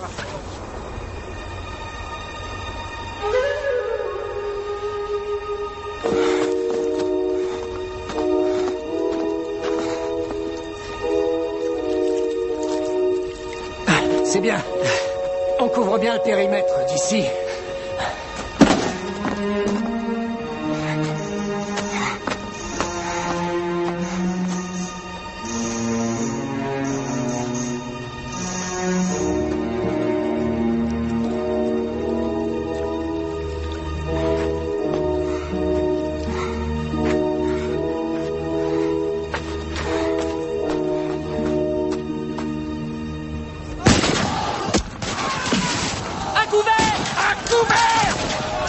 M: C'est bien. On couvre bien le périmètre d'ici.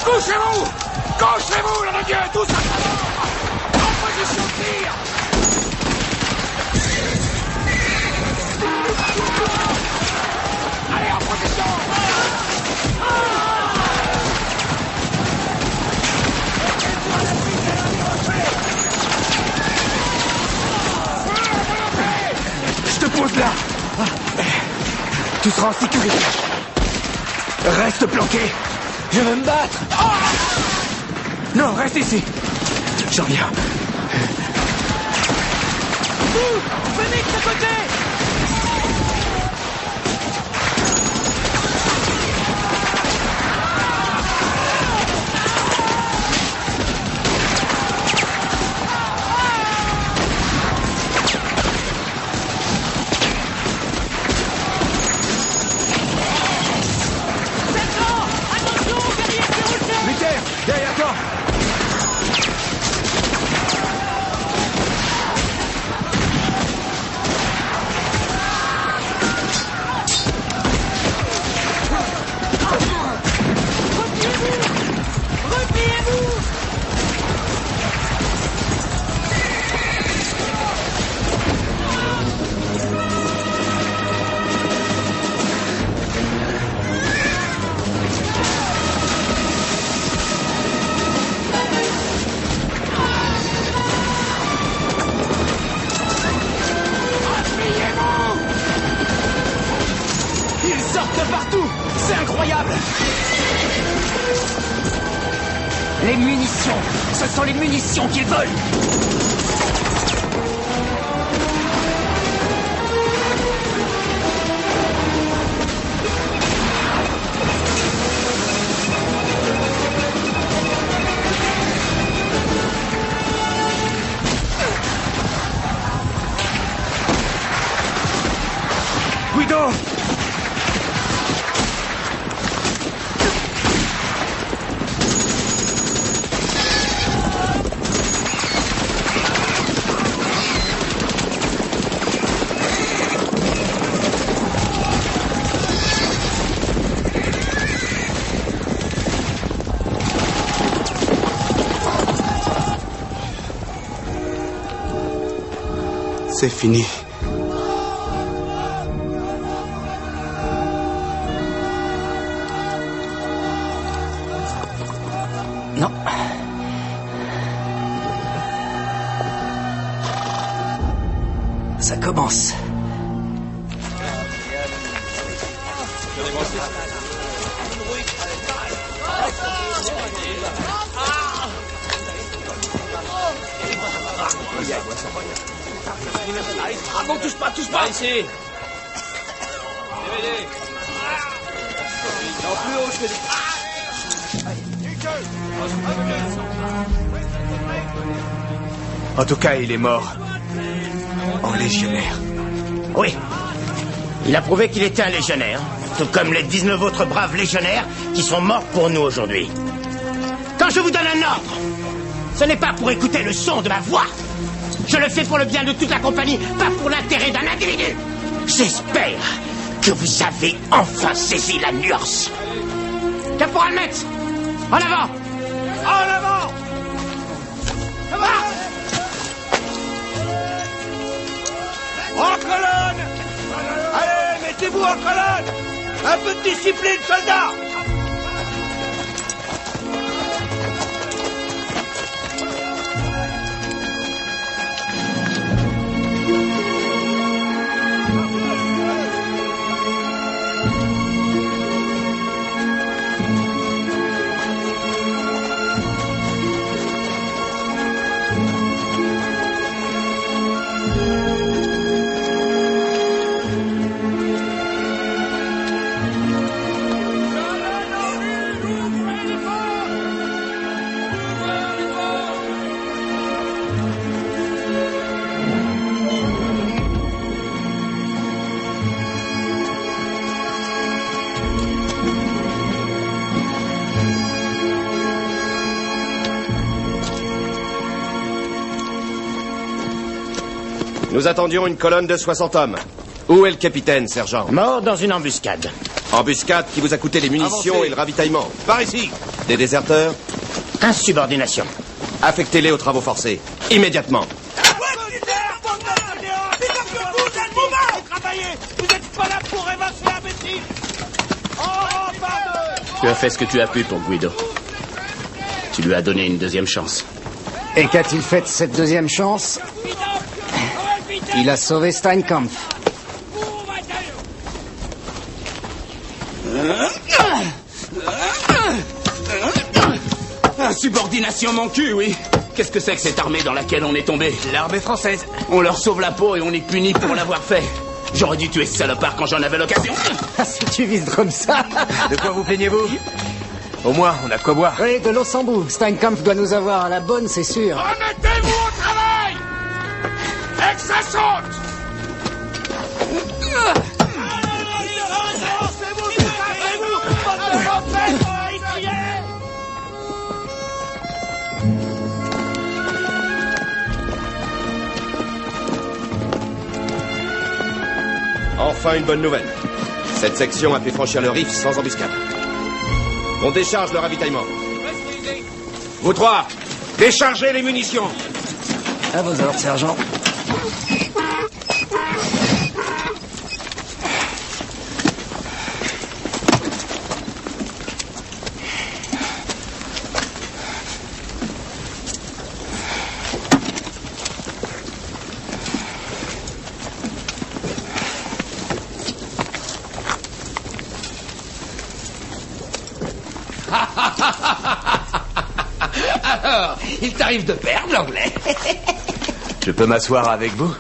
I: Couchez-vous! Couchez-vous, nom de Dieu! Tous à en position de tir! Allez, en position!
C: Je te pose là! Tu seras en sécurité. Reste planqué. Je veux me battre. Non, reste ici. J'en viens.
S: Venez de ce côté!
C: Derrière toi!
M: Les munitions! Ce sont les munitions qu'ils veulent!
C: Guido!
K: C'est fini.
M: Non. Ça commence.
N: Ah bon, touche pas! Par ici! DVD! Non, plus haut, je te dis!
C: En tout cas, il est mort. En légionnaire.
L: Oui. Il a prouvé qu'il était un légionnaire, tout comme les 19 autres braves légionnaires qui sont morts pour nous aujourd'hui. Quand je vous donne un ordre, ce n'est pas pour écouter le son de ma voix. Je le fais pour le bien de toute la compagnie, pas pour l'intérêt d'un individu. J'espère que vous avez enfin saisi la nuance. Caporal Metz, en avant! En avant!
F: En colonne! Allez, mettez-vous en colonne! Un peu de discipline, soldats!
B: Nous attendions une colonne de 60 hommes. Où est le capitaine, sergent?
L: Mort dans une embuscade.
B: Embuscade qui vous a coûté les munitions et le ravitaillement. Par ici. Des déserteurs?
L: Insubordination.
B: Affectez-les aux travaux forcés. Immédiatement.
N: Vous êtes pas là pour évincer imbécile. Oh, pardon.
K: Tu as fait ce que tu as pu pour Guido. Tu lui as donné une deuxième chance.
O: Et qu'a-t-il fait de cette deuxième chance? Il a sauvé Steinkampf.
K: Insubordination, mon cul, oui. Qu'est-ce que c'est que cette armée dans laquelle on est tombé?
C: L'armée française.
K: On leur sauve la peau et on est puni pour l'avoir fait. J'aurais dû tuer ce salopard quand j'en avais l'occasion.
O: Si tu vises comme ça.
C: De quoi vous plaignez-vous? Au moins, on a de quoi boire.
O: Oui, de l'eau sans bout. Steinkampf doit nous avoir à la bonne, c'est sûr.
I: Remettez-vous au travail! Et que ça saute!
B: Enfin une bonne nouvelle. Cette section a pu franchir le Rif sans embuscade. On décharge le ravitaillement.
I: Vous trois, déchargez les munitions.
O: À vos ordres, sergent.
C: Alors, il t'arrive de perdre l'anglais.
T: Je peux m'asseoir avec vous?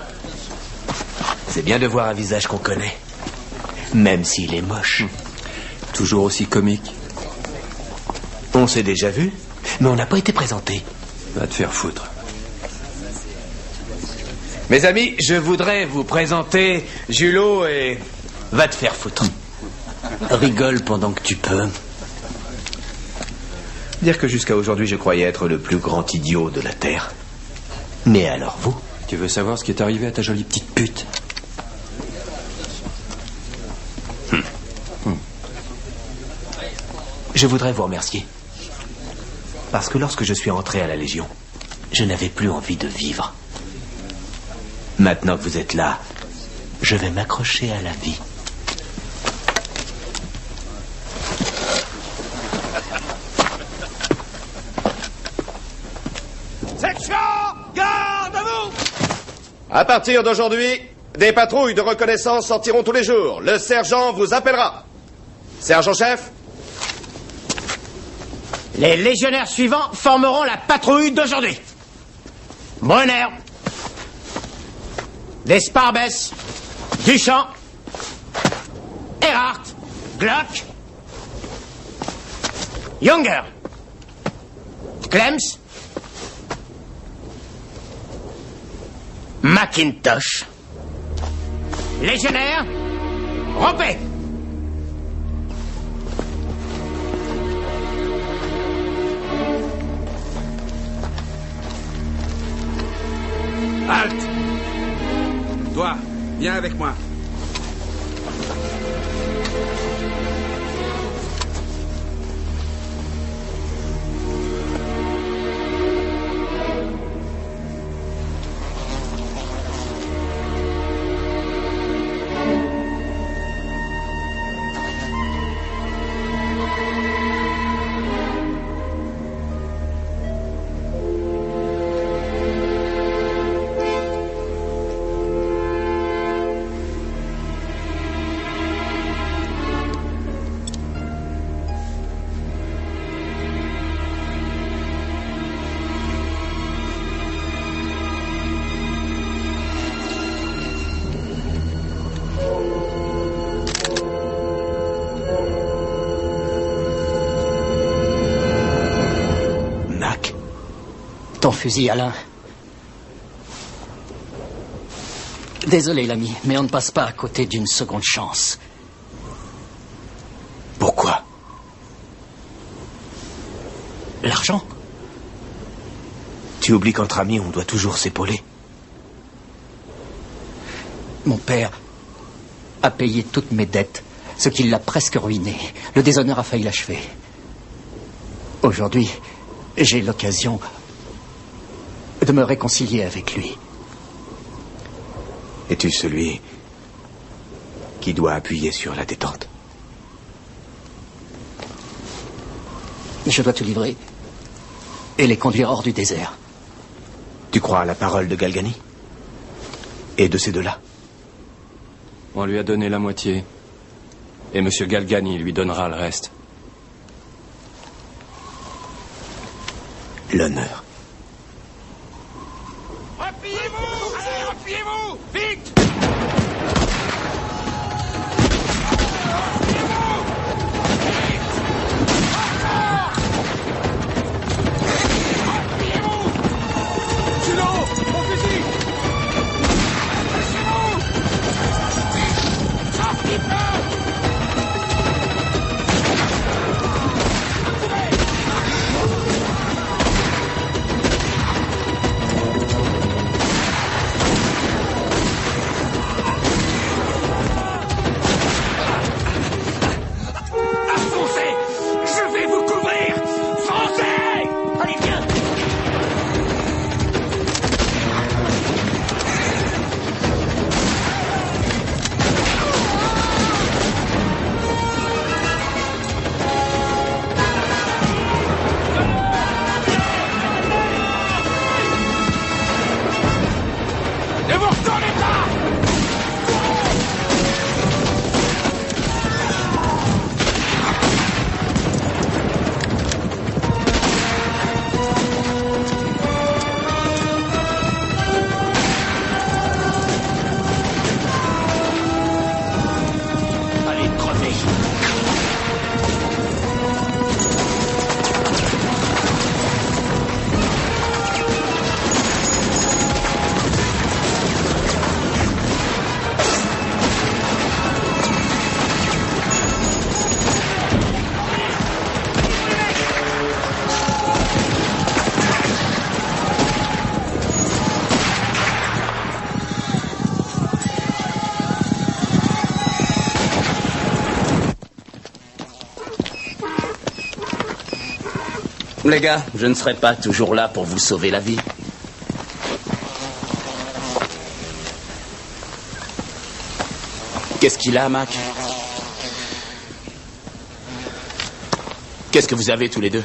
T: C'est bien de voir un visage qu'on connaît, même s'il est moche.
C: Toujours aussi comique.
T: On s'est déjà vu, mais on n'a pas été présenté.
C: Va te faire foutre.
T: Mes amis, je voudrais vous présenter Julot et... Va te faire foutre.
J: Rigole pendant que tu peux.
T: Dire que jusqu'à aujourd'hui, je croyais être le plus grand idiot de la Terre. Mais alors vous?
C: Tu veux savoir ce qui est arrivé à ta jolie petite pute?
T: Je voudrais vous remercier. Parce que lorsque je suis entré à la Légion, je n'avais plus envie de vivre. Maintenant que vous êtes là, je vais m'accrocher à la vie.
F: Section, garde à vous!
B: À partir d'aujourd'hui, des patrouilles de reconnaissance sortiront tous les jours. Le sergent vous appellera. Sergent-chef?
L: Les légionnaires suivants formeront la patrouille d'aujourd'hui. Brunner, Desparbès, Duchamp, Erhardt, Glock, Junger, Clems, Mackintosh. Légionnaire, rompez!
I: Halte! Toi, viens avec moi.
Q: Ton fusil, Alain. Désolé, l'ami, mais on ne passe pas à côté d'une seconde chance.
T: Pourquoi?
Q: L'argent?
T: Tu oublies qu'entre amis, on doit toujours s'épauler.
Q: Mon père a payé toutes mes dettes, ce qui l'a presque ruiné. Le déshonneur a failli l'achever. Aujourd'hui, j'ai l'occasion de me réconcilier avec lui.
T: Es-tu celui qui doit appuyer sur la détente?
Q: Je dois te livrer et les conduire hors du désert.
T: Tu crois à la parole de Galgani? Et de ces deux-là?
U: On lui a donné la moitié. Et M. Galgani lui donnera le reste.
T: L'honneur.
N: Repliez-vous! Allez, repliez-vous! Vite!
K: Les gars, je ne serai pas toujours là pour vous sauver la vie. Qu'est-ce qu'il a, Mac? Qu'est-ce que vous avez tous les deux?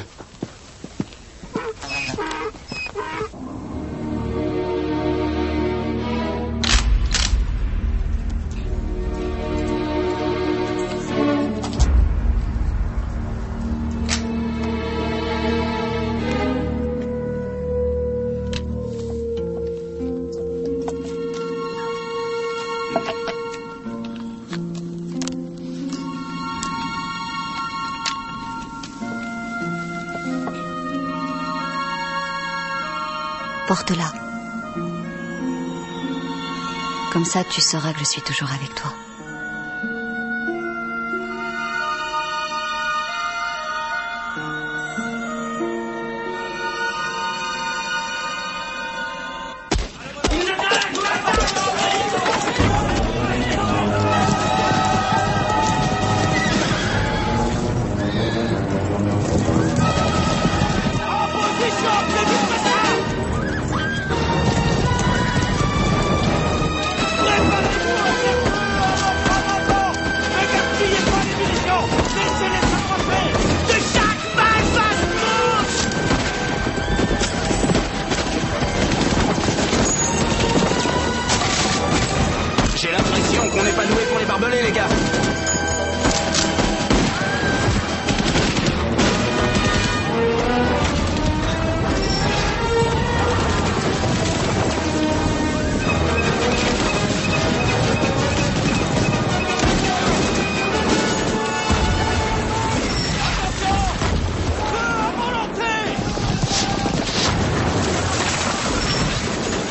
E: Porte-la. Comme ça, tu sauras que je suis toujours avec toi.
K: J'ai l'impression qu'on n'est pas doué pour les barbelés, les gars.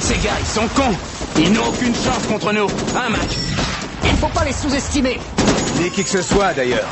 K: Ces gars, ils sont cons. Ils n'ont aucune chance contre nous. Hein, Mac?
Q: Il ne faut pas les sous-estimer.
T: Ni qui que ce soit, d'ailleurs.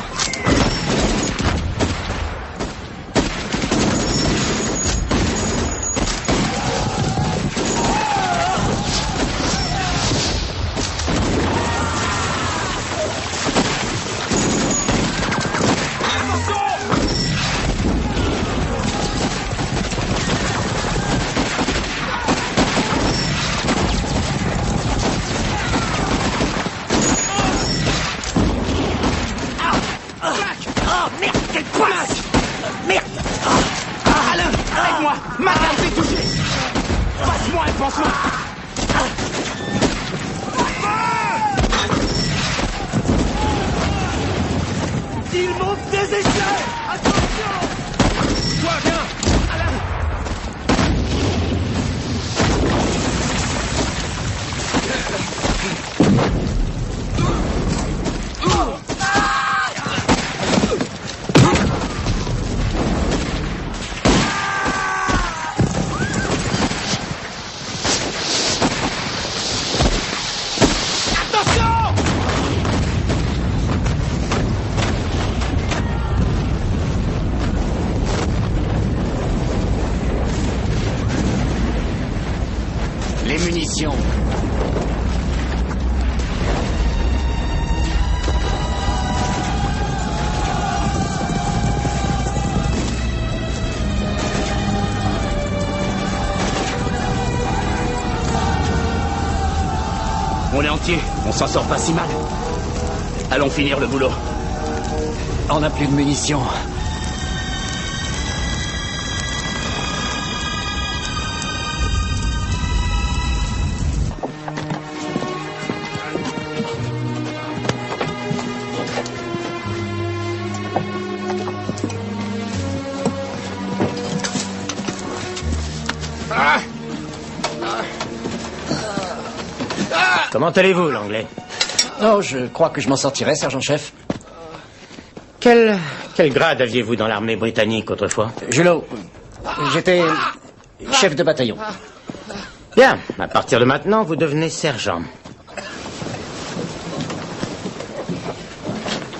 N: essais! Attention! Toi, viens!
L: Les munitions.
K: On est entier, on s'en sort pas si mal. Allons finir le boulot.
Q: On n'a plus de munitions.
L: Comment allez-vous, l'anglais?
Q: Oh, je crois que je m'en sortirai, sergent-chef.
L: Quel grade aviez-vous dans l'armée britannique autrefois?
Q: Julot, j'étais chef de bataillon.
L: Bien, à partir de maintenant, vous devenez sergent.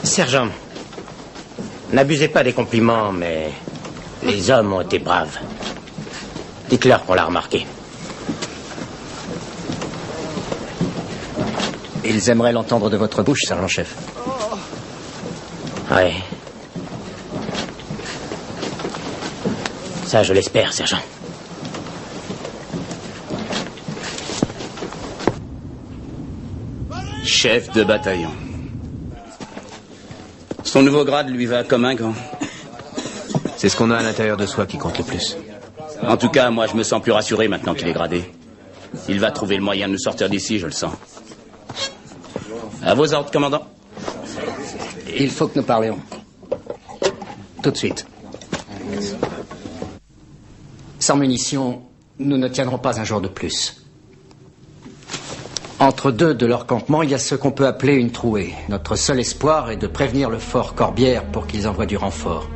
L: Sergent, n'abusez pas des compliments, mais les hommes ont été braves. Dites-leur qu'on l'a remarqué.
Q: Ils aimeraient l'entendre de votre bouche, sergent-chef.
L: Oui. Ça, je l'espère, sergent.
K: Chef de bataillon. Son nouveau grade lui va comme un gant.
T: C'est ce qu'on a à l'intérieur de soi qui compte le plus.
K: En tout cas, moi, je me sens plus rassuré maintenant qu'il est gradé. Il va trouver le moyen de nous sortir d'ici, je le sens. À vos ordres, commandant.
Q: Il faut que nous parlions. Tout de suite. Sans munitions, nous ne tiendrons pas un jour de plus. Entre deux de leur campement, il y a ce qu'on peut appeler une trouée. Notre seul espoir est de prévenir le fort Corbière pour qu'ils envoient du renfort.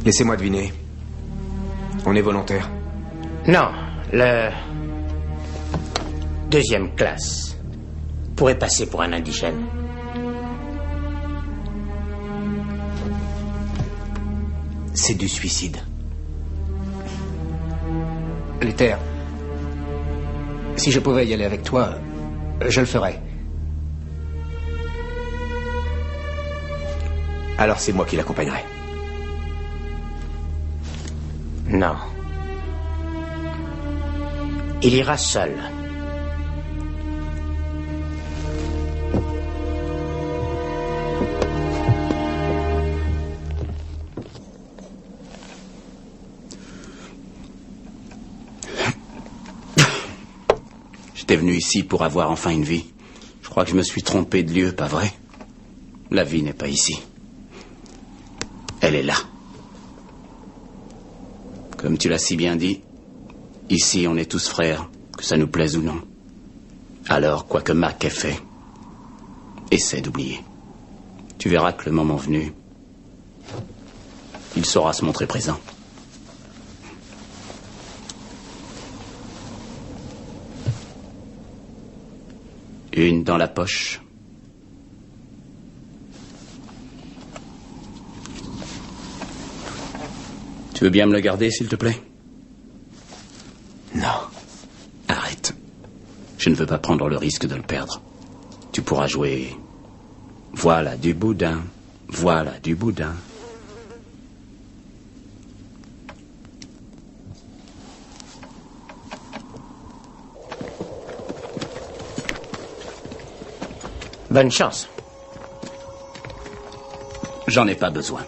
T: Laissez-moi deviner. On est volontaire.
L: Non, le deuxième classe pourrait passer pour un indigène.
T: C'est du suicide.
Q: Luther, si je pouvais y aller avec toi, je le ferais.
T: Alors c'est moi qui l'accompagnerai.
L: Non. Il ira seul.
K: J'étais venu ici pour avoir enfin une vie. Je crois que je me suis trompé de lieu, pas vrai? La vie n'est pas ici. Elle est là. Comme tu l'as si bien dit, ici on est tous frères, que ça nous plaise ou non. Alors, quoi que Mac ait fait, essaie d'oublier. Tu verras que le moment venu, il saura se montrer présent. Une dans la poche. Tu veux bien me le garder, s'il te plaît?
T: Non.
K: Arrête. Je ne veux pas prendre le risque de le perdre. Tu pourras jouer... Voilà du boudin. Voilà du boudin.
L: Bonne chance.
K: J'en ai pas besoin.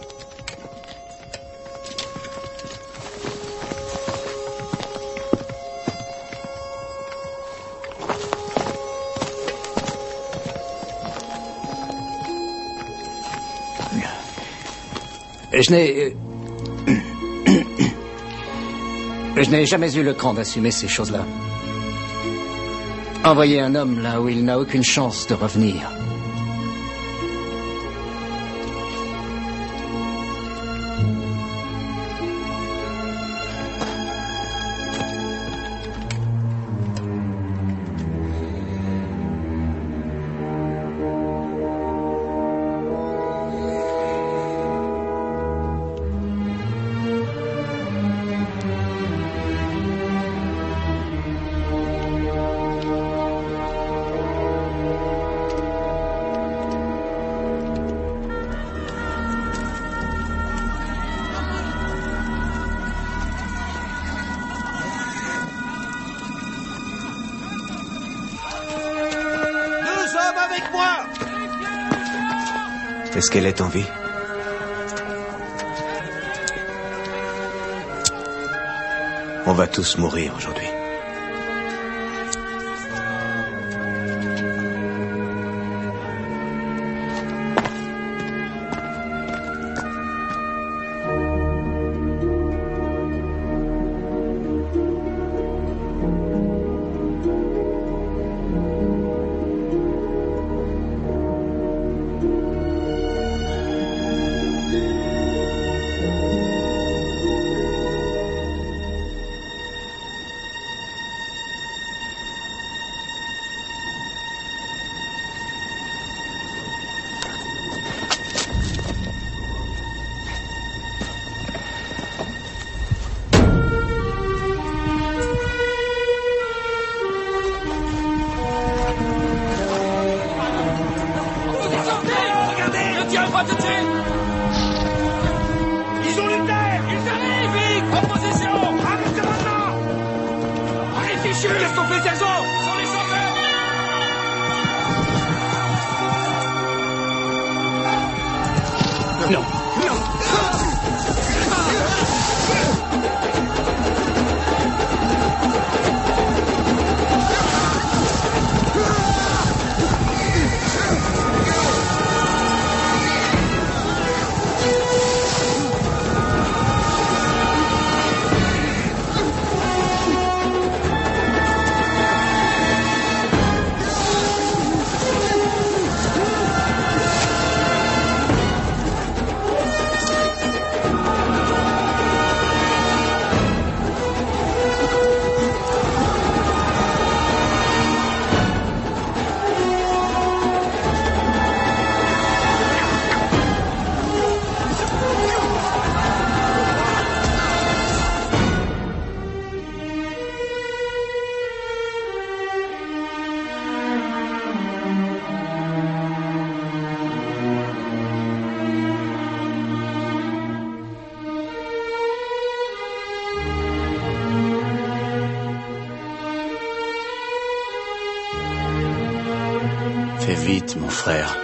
Q: Je n'ai jamais eu le cran d'assumer ces choses-là. Envoyer un homme là où il n'a aucune chance de revenir.
T: Est-ce qu'elle est en vie? On va tous mourir aujourd'hui. Fais vite, mon frère.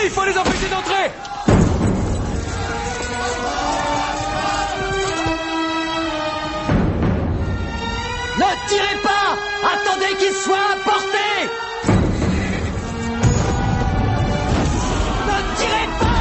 N: Il faut les empêcher d'entrer!
A: Ne tirez pas! Attendez qu'ils soient à portée! Ne tirez pas!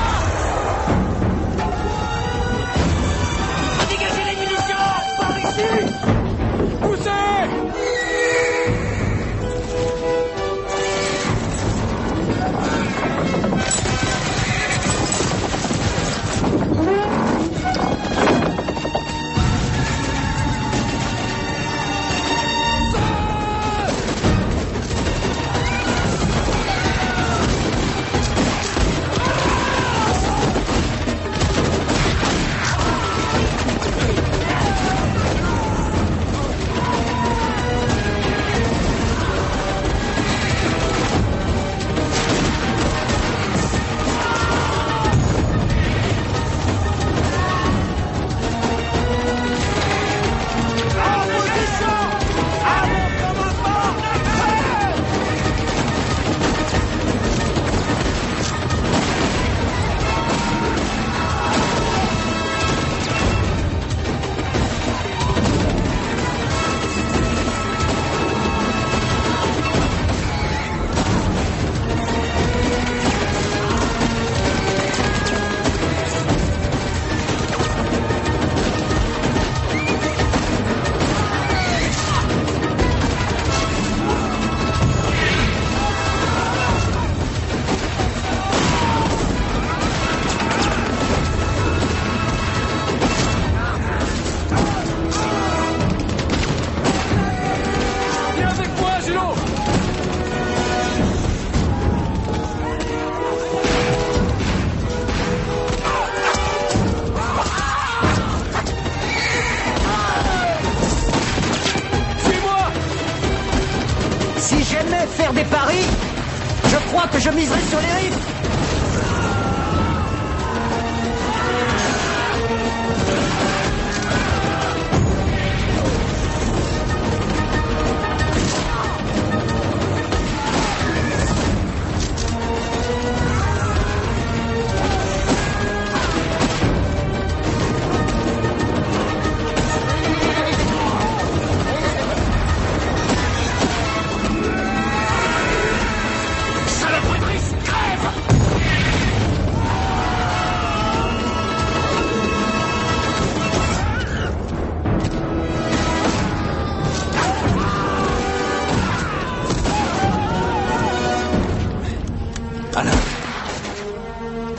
M: crois que je miserai sur les rives?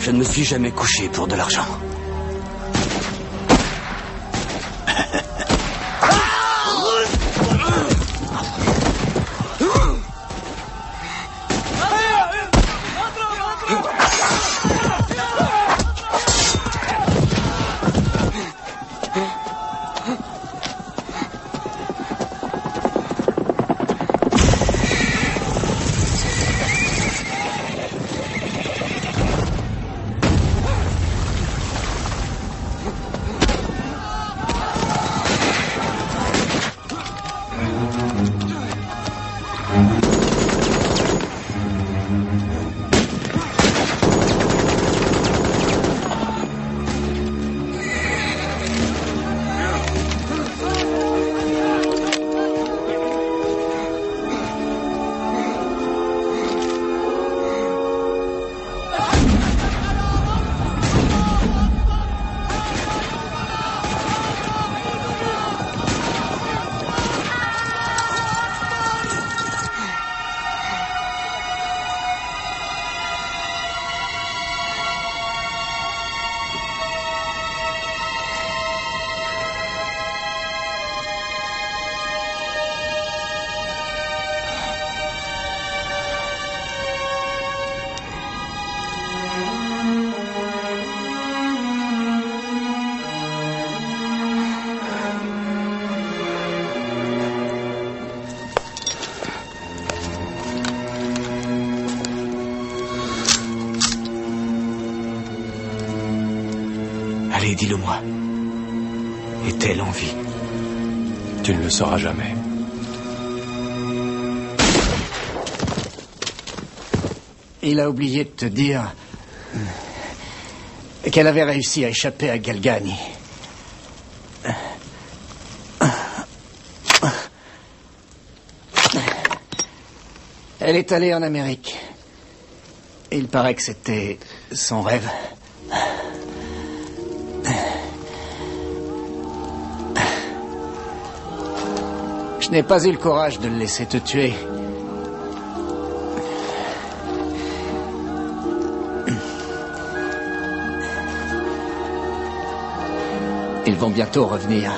O: Je ne me suis jamais couché pour de l'argent. Allez, dis-le-moi. Est-elle en vie?
U: Tu ne le sauras jamais.
M: Il a oublié de te dire qu'elle avait réussi à échapper à Galgani. Elle est allée en Amérique. Il paraît que c'était son rêve. Je n'ai pas eu le courage de le laisser te tuer. Ils vont bientôt revenir.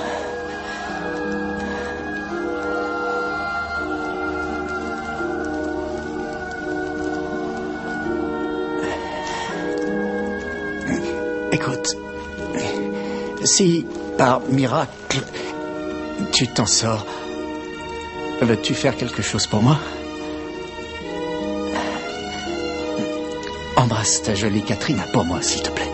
M: Écoute, si par miracle tu t'en sors, veux-tu faire quelque chose pour moi? Embrasse ta jolie Katrina pour moi, s'il te plaît.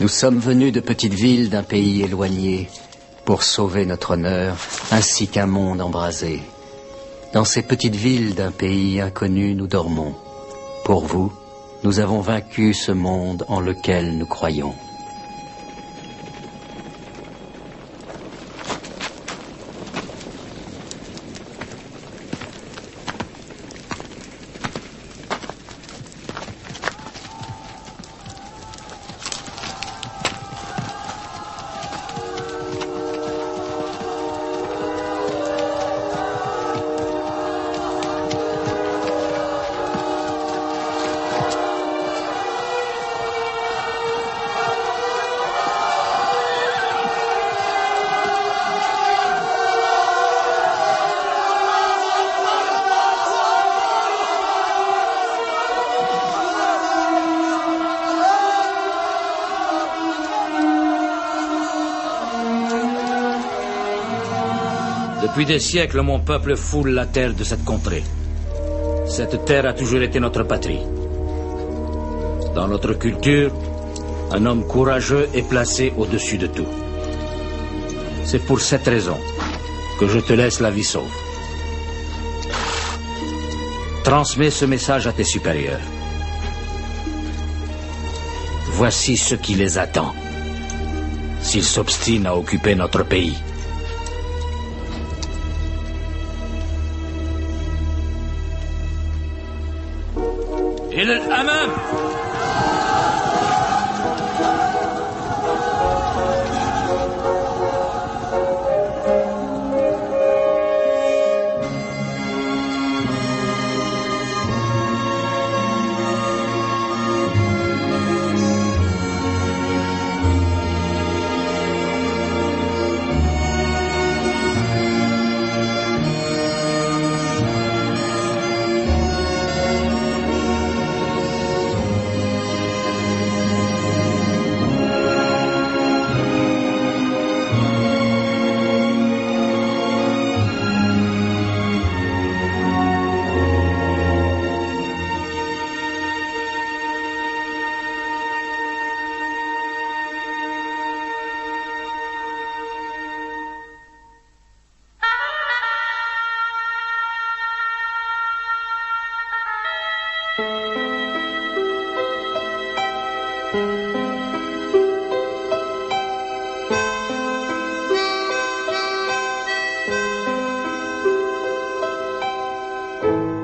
Q: Nous sommes venus de petites villes d'un pays éloigné pour sauver notre honneur, ainsi qu'un monde embrasé. Dans ces petites villes d'un pays inconnu, nous dormons. Pour vous, nous avons vaincu ce monde en lequel nous croyons.
G: Depuis des siècles, mon peuple foule la terre de cette contrée. Cette terre a toujours été notre patrie. Dans notre culture, un homme courageux est placé au-dessus de tout. C'est pour cette raison que je te laisse la vie sauve. Transmets ce message à tes supérieurs. Voici ce qui les attend s'ils s'obstinent à occuper notre pays. إلى الأمام.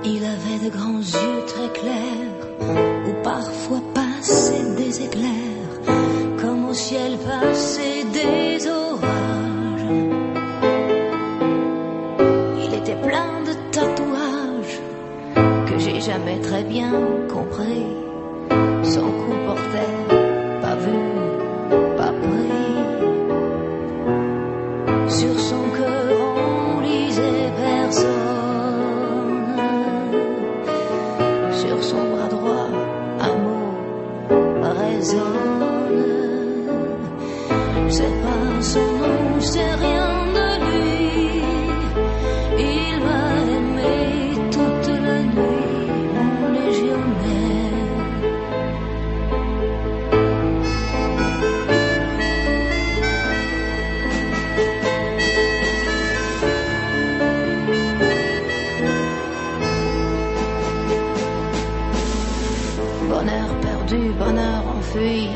R: Il avait de grands yeux très clairs, où parfois passaient des éclairs, comme au ciel passaient des orages. Il était plein de tatouages, que j'ai jamais très bien compris. Son cou portait pas vu, pas pris. Sur son cœur on lisait personne. Sur son bras droit, un mot résonne. C'est pas son nom, c'est rien de lui. Il m'a aimé toute la nuit, mon légionnaire. Bonheur perdu, bonheur enfui,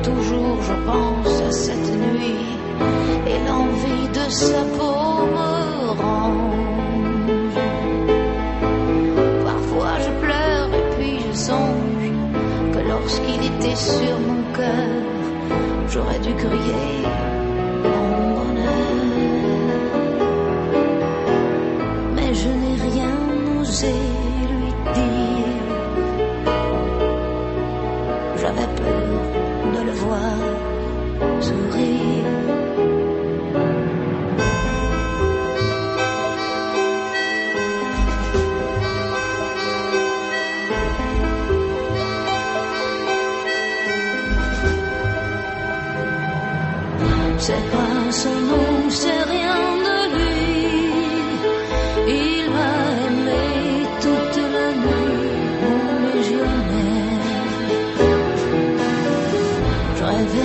R: toujours je pense à cette nuit, et l'envie de sa peau me ronge. Parfois je pleure et puis je songe que lorsqu'il était sur mon cœur, j'aurais dû crier mon bonheur. Mais je n'ai rien osé lui dire. J'avais peur de le voir sourire. C'est pas son nom, c'est rien de lui. Il m'a aimé toute la nuit, mon légionnaire. Je rêvais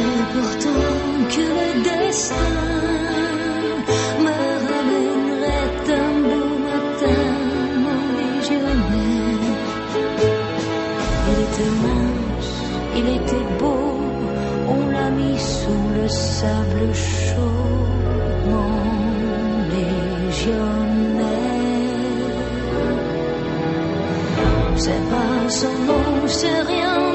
R: destin me ramènerait un beau matin, mon légionnaire. Il était mince, il était beau, on l'a mis sous le sable chaud, mon légionnaire. C'est pas son nom, c'est rien.